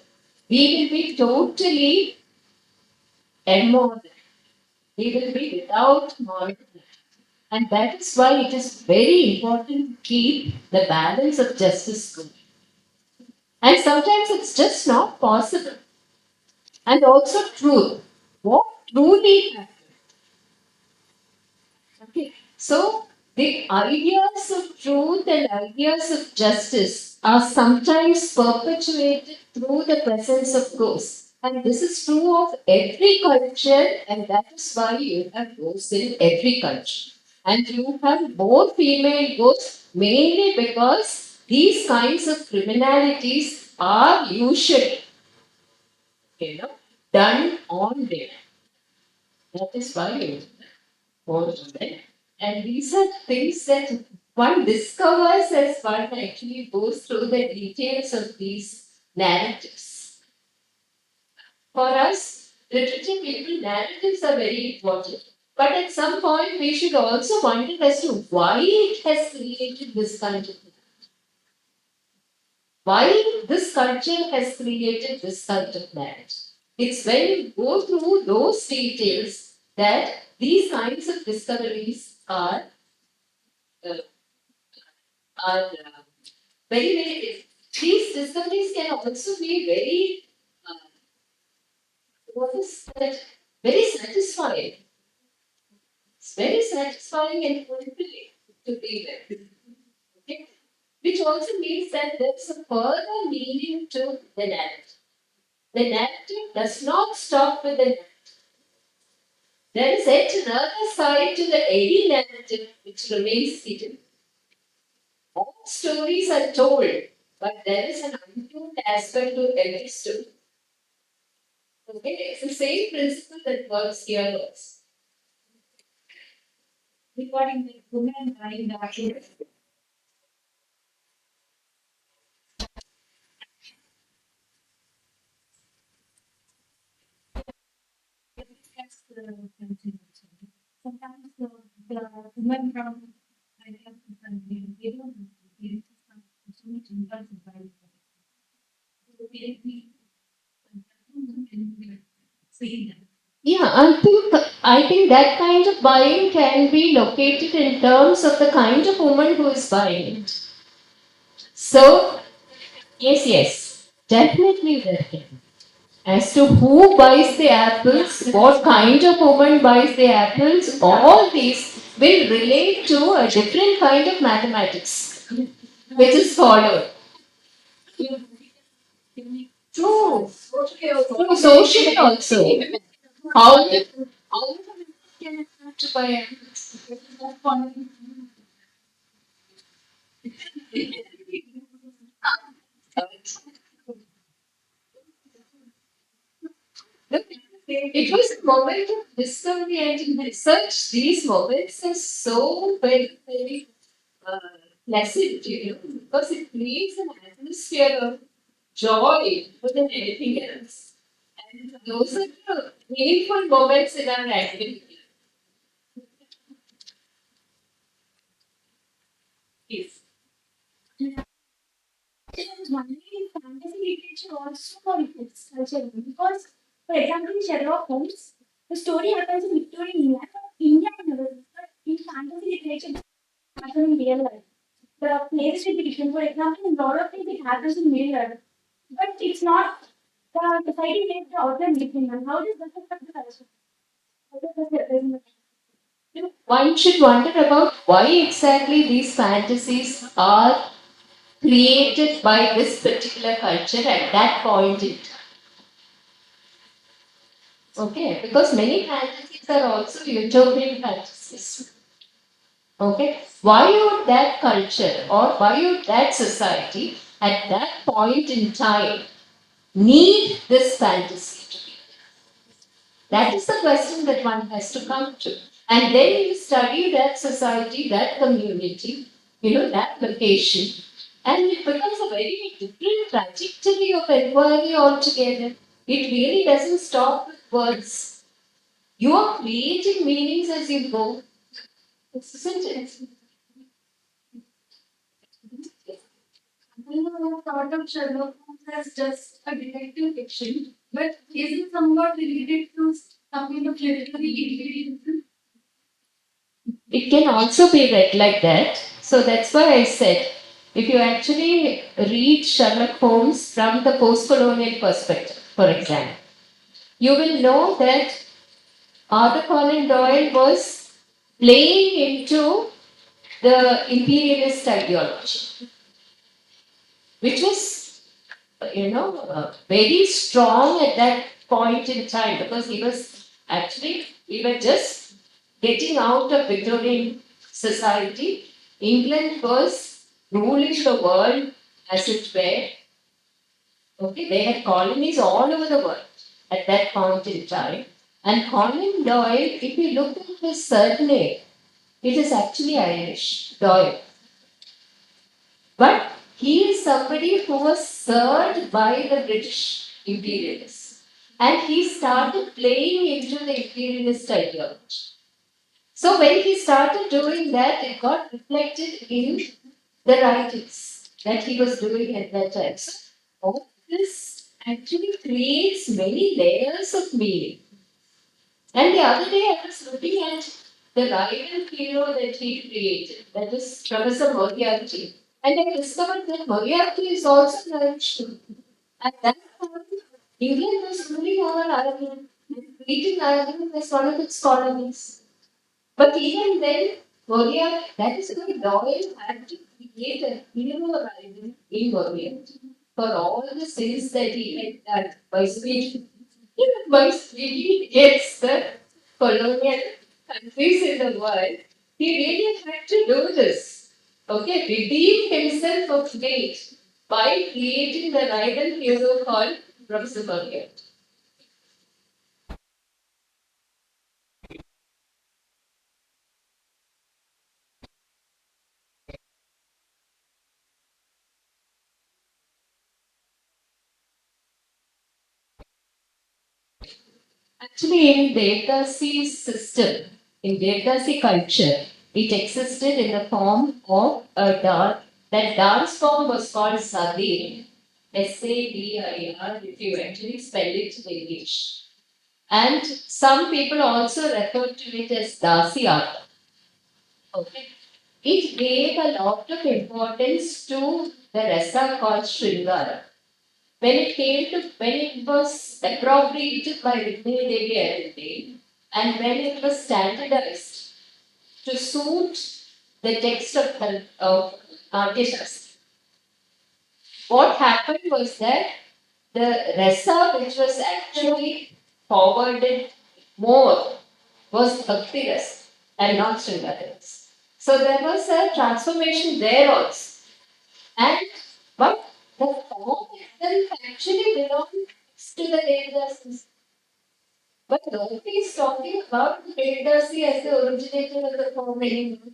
we will be totally immoral. We will be without moral. And that is why it is very important to keep the balance of justice going. And sometimes it's just not possible. And also truth. What truly happened? Okay. So the ideas of truth and ideas of justice are sometimes perpetuated through the presence of ghosts. And this is true of every culture, and that is why you have ghosts in every culture. And you have more female ghosts mainly because these kinds of criminalities are usually, you know, done on them. That is why you more women. And these are things that one discovers as one actually goes through the details of these narratives. For us, literature people, narratives are very important. But at some point, we should also wonder as to why it has created this kind of why this culture has created this kind of narrative. It's when you go through those details that these kinds of discoveries are very, these discoveries can also be very, what is that? Very satisfying. It's very satisfying and fulfilling to be with. Okay? Which also means that there's a further meaning to the narrative. The narrative does not stop with the narrative. There is yet another side to the any narrative which remains hidden. All stories are told, but there is an untold aspect to every story. Okay, it's the same principle that works here also. Regarding the women buying the sometimes the women from they don't so much impulse about yeah, I think that kind of buying can be located in terms of the kind of woman who is buying it. So yes, definitely there can. As to who buys the apples, what kind of woman buys the apples, all these will relate to a different kind of mathematics which is followed. True. True. Socially also. How how can I have to buy apples? It was a moment of discovery and research. These moments are so very uh, pleasant, because it creates an atmosphere of joy more than anything else. And those are the meaningful moments in our activity. Yes. Wondering fantasy literature also reflects culture because, for example, in Sherlock Holmes, the story happens in Victorian England, but India never. But in fantasy literature, it happens in real life. The places will be different. For example, in Lord of the Rings, it happens in Middle Earth, but it's not the society makes the outline different. And how does that affect the culture? How does that represent? One should wonder about why exactly these fantasies are created by this particular culture at that point in time. Okay, because many fantasies are also utopian fantasies. Okay, why would that culture or why would that society at that point in time need this fantasy to be? That is the question that one has to come to. And then you study that society, that community, that location, and it becomes a very different trajectory of inquiry altogether. It really doesn't stop with words. You are creating meanings as you go, isn't it? I never thought of Sherlock Holmes as just a detective fiction, but is it somewhat related to some kind of literary experience? It can also be read like that. So that's why I said, if you actually read Sherlock Holmes from the post colonial perspective, for example, you will know that Arthur Conan Doyle was playing into the imperialist ideology, which was, very strong at that point in time because we were just getting out of Victorian society. England was ruling the world as it were. Okay, they had colonies all over the world at that point in time. And Conan Doyle, if you look at his surname, it is actually Irish, Doyle. But he is somebody who was served by the British imperialists. And he started playing into the imperialist ideology. So when he started doing that, it got reflected in the writings that he was doing at that time. So all this actually creates many layers of meaning. And the other day I was looking at the rival hero that he created, that is Professor Moriarty. And I discovered that Moriarty is also an Irish name. At that time, England was ruling over Ireland, and treating Ireland as one of its colonies. But even then, Korea, that is why Doyle had to create a hero island in Korea for all the sins that he had done by speaking, by speaking against the colonial countries in the world. He really had to do this. Okay, redeem himself of guilt by creating an island hero called Professor Korea. Actually, in Devdasi system, in Devdasi culture, it existed in the form of a dance. That dance form was called Sadir, Sadir, if you actually spell it in English. And some people also refer to it as Dasi art. Okay. It gave a lot of importance to the rasa called Shringara. When it was appropriated by Rukmini Devi Arande, and when it was standardized to suit the text of Natya Shastra, what happened was that the rasa which was actually forwarded more was Bhakti rasa and not Sringara rasa. So there was a transformation there also. And but the form itself actually belongs to the Devdasis. But nobody is talking about the Devdasi as the originator of the form anymore.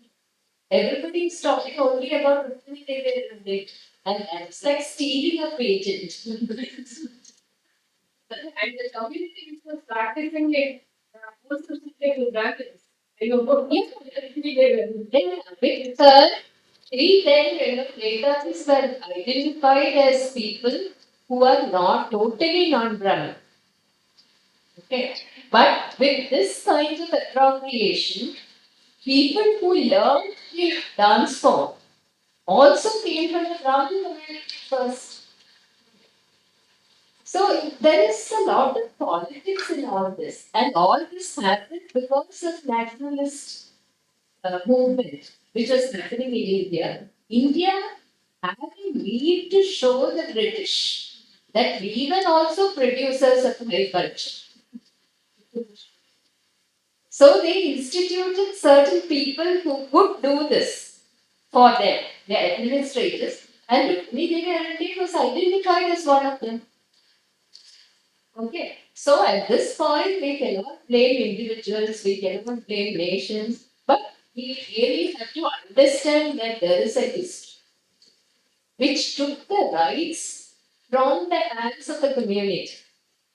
Everybody is talking only about Rukmini Devi, and that's like stealing a patent. And the community which was practicing it was specific practice. You know, then with her, we then Vedas were identified as people who are not totally non-Brahmin. Okay. But with this kind of appropriation, people who learned the dance form also came from the Brahmin community first. So there is a lot of politics in all this, and all this happened because of nationalist movement which was happening in India. India had a need to show the British that we were also producers of agriculture. So they instituted certain people who could do this for them, the administrators, and Rukmini Devi was identified as one of them. Okay, so at this point, we cannot blame individuals, we cannot blame nations, but we really have to understand that there is a history which took the rights from the hands of the community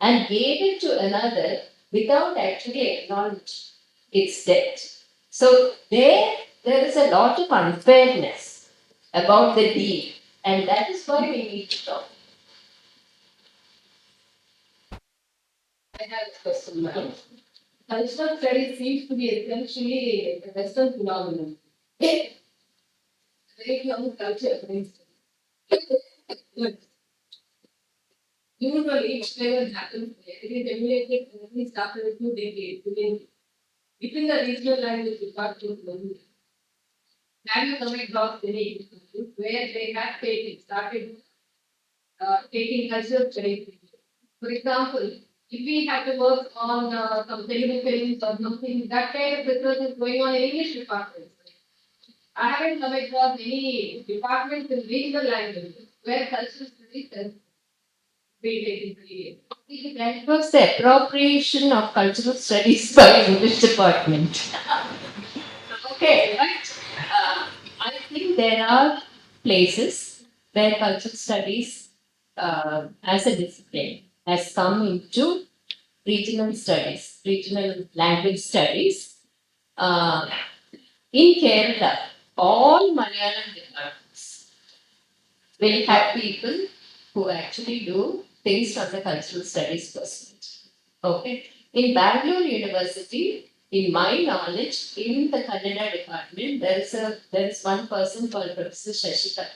and gave it to another without actually acknowledging its debt. So there is a lot of unfairness about the deal, and that is why we need to talk. I have a question, ma'am. Cultural studies seems to be essentially a Western phenomenon. Very young culture, for instance. Usually, whatever happens there, it is emulated at least after a few decades within the regional language department. Academic blocks in English, where they have started taking cultural studies. For example, if we have to work on some Telugu films or something, that kind of research is going on in English departments. I haven't come across any departments in regional languages where cultural studies has been taken seriously. That was the appropriation of cultural studies by English department. Okay, right. I think there are places where cultural studies as a discipline has come into regional studies, regional language studies. Uh, in Kerala, all Malayalam departments will have people who actually do things from the cultural studies perspective. Okay. In Bangalore University, in my knowledge, in the Kannada department, there is one person called Professor Shashika.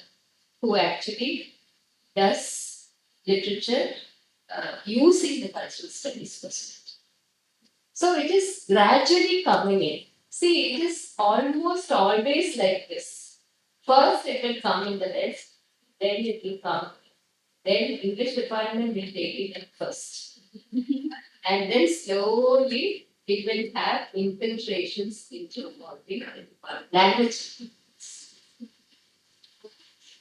who actually does literature using the cultural studies perspective. So it is gradually coming in. See, it is almost always like this. First, it will come in the West, then it will come, then English department will take it up first. And then slowly it will have infiltrations into all the language.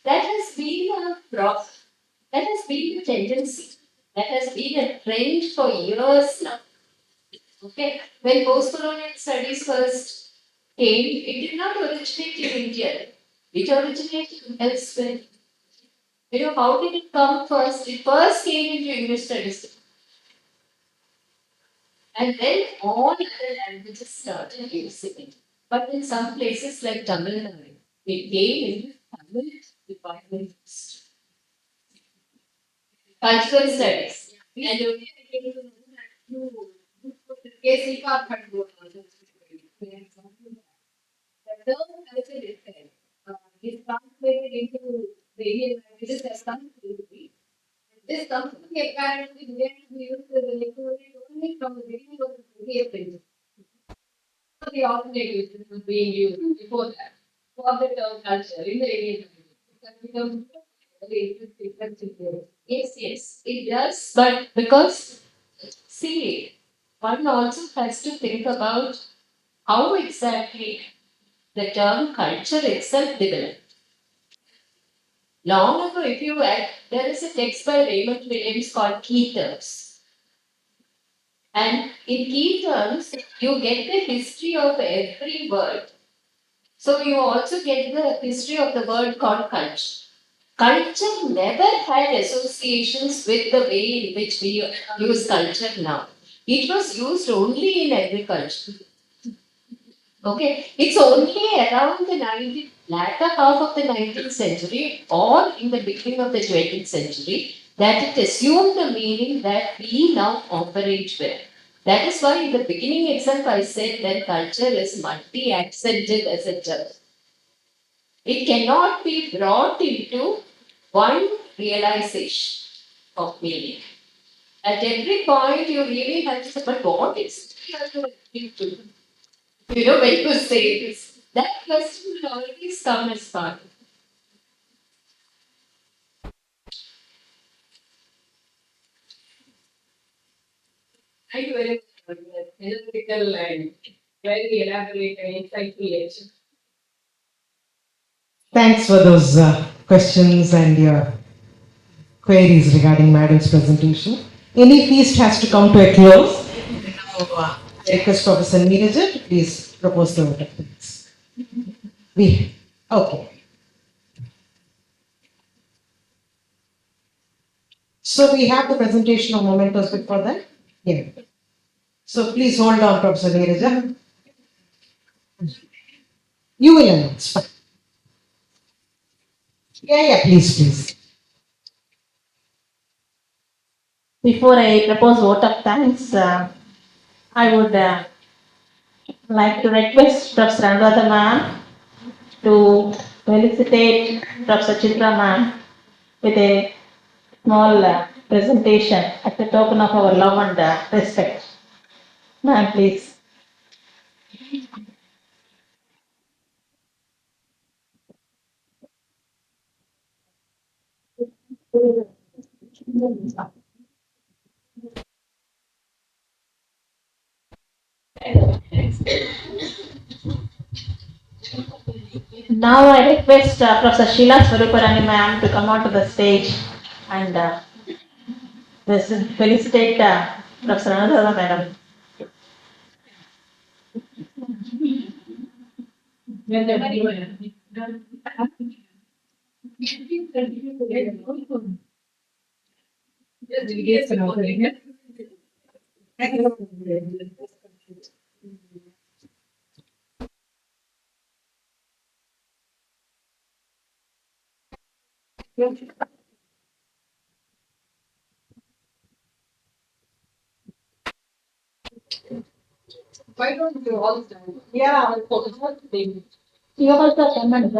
That has been a that has been a tendency. That has been a trend for years now. Okay, when post-colonial studies first came, it did not originate in India. It originated elsewhere. You know, how did it come first? It first came into English studies. And then all other languages started using it. But in some places like Tamil Nadu, it came into Tamil department first. Cultural studies. And the term culture itself is translated into various languages as something. This company apparently began to be used as a liquid only from the beginning of the 20th century. The alternatives that were being used before that for the term culture in the Indian language. It has become very interesting concept. Yes, yes, it does. But because, see, one also has to think about how exactly the term culture itself developed. Long ago, if you add, there is a text by Raymond Williams called Key Terms. And in key terms, you get the history of every word. So you also get the history of the word called culture. Culture never had associations with the way in which we use culture now. It was used only in agriculture. Okay, it's only around the latter half of the 19th century or in the beginning of the 20th century that it assumed the meaning that we now operate with. That is why in the beginning itself I said that culture is multi-accented as a term. It cannot be brought into one realization of meaning. At every point, you really have to say, but what is it? You know, when you say this, that question will always come as part. Thank you very much for that analytical and very elaborate and insightful lecture. Thanks for those questions and your queries regarding Madam's presentation. Any feast has to come to a close. Now, I request Professor Neeraja to please propose the vote of thanks. Okay. So we have the presentation of mementos before that. Yeah. So please hold on, Professor Neeraja. You will announce. Yeah, please. Before I propose vote of thanks, I would like to request Professor Anuradha ma'am to felicitate Professor Chitra ma'am with a small presentation as a token of our love and respect. Ma'am, please. Now I request Professor Sheila Swaruparani ma'am to come onto the stage and felicitate Professor Anuradha madam. Why don't you all stand? Yeah. You also come and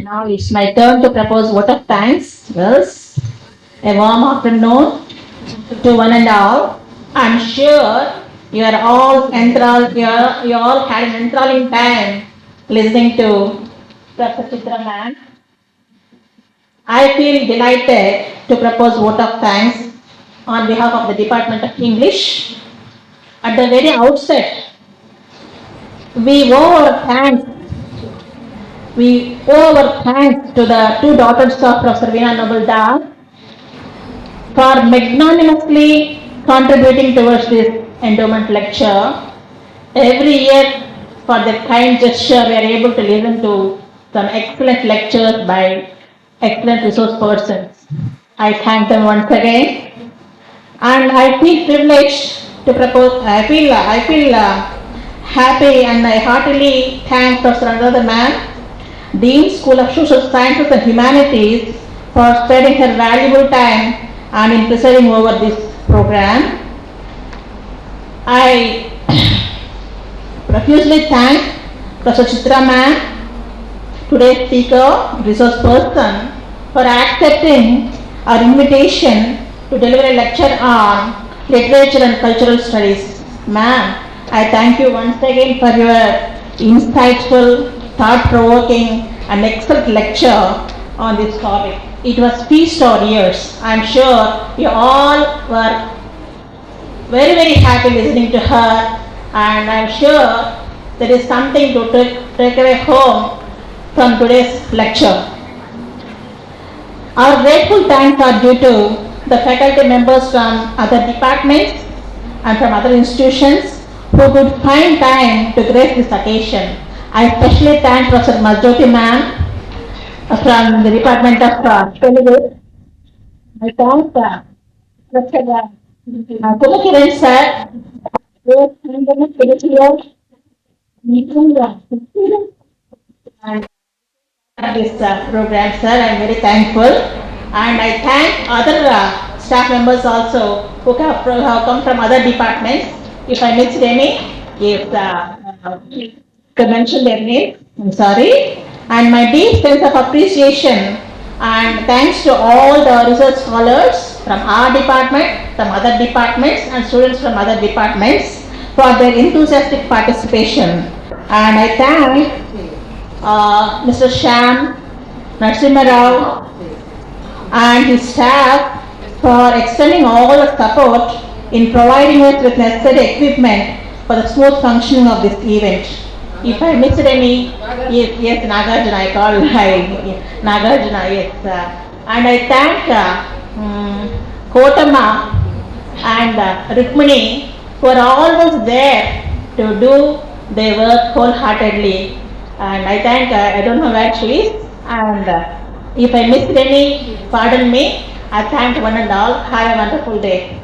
Now it's my turn to propose vote of thanks. Girls, a warm afternoon to one and all. I'm sure you are all enthralled, you all had an enthralling time listening to Professor Chitra ma'am. I feel delighted to propose vote of thanks on behalf of the Department of English. At the very outset, we owe our thanks we owe our thanks to the two daughters of Professor Veena Noble Das for magnanimously contributing towards this endowment lecture. Every year, for their kind gesture, we are able to listen to some excellent lectures by excellent resource persons. I thank them once again, and I feel privileged to propose. I feel happy, and I heartily thank Professor Anuradha ma'am, Dean School of Social Sciences and Humanities, for spending her valuable time and in presiding over this program. I profusely thank Professor Chitra ma'am, today's speaker, resource person, for accepting our invitation to deliver a lecture on literature and cultural studies. Ma'am, I thank you once again for your insightful, thought-provoking and excellent lecture on this topic. It was feast our ears. I'm sure you all were very, very happy listening to her, and I'm sure there is something to take away home from today's lecture. Our grateful thanks are due to the faculty members from other departments and from other institutions who could find time to grace this occasion. I especially thank Professor Majjoti ma'am from the Department of Telugu. I thank Professor Kumakiran sir, who has handled the meeting and this program, sir. I'm very thankful, and I thank other staff members also who have come from other departments. If I missed any, if to mention their name, I'm sorry. And my deep sense of appreciation and thanks to all the research scholars from our department, from other departments, and students from other departments for their enthusiastic participation. And I thank Mr. Sham Narasimha Rao and his staff for extending all the support in providing us with necessary equipment for the smooth functioning of this event. If I missed any, yes, Nagarjuna, I call Nagarjuna, yes. And I thank Kotama and Rukmini who are always there to do their work wholeheartedly. And I thank, I don't know where she is, and if I missed any, pardon me. I thank one and all. Have a wonderful day.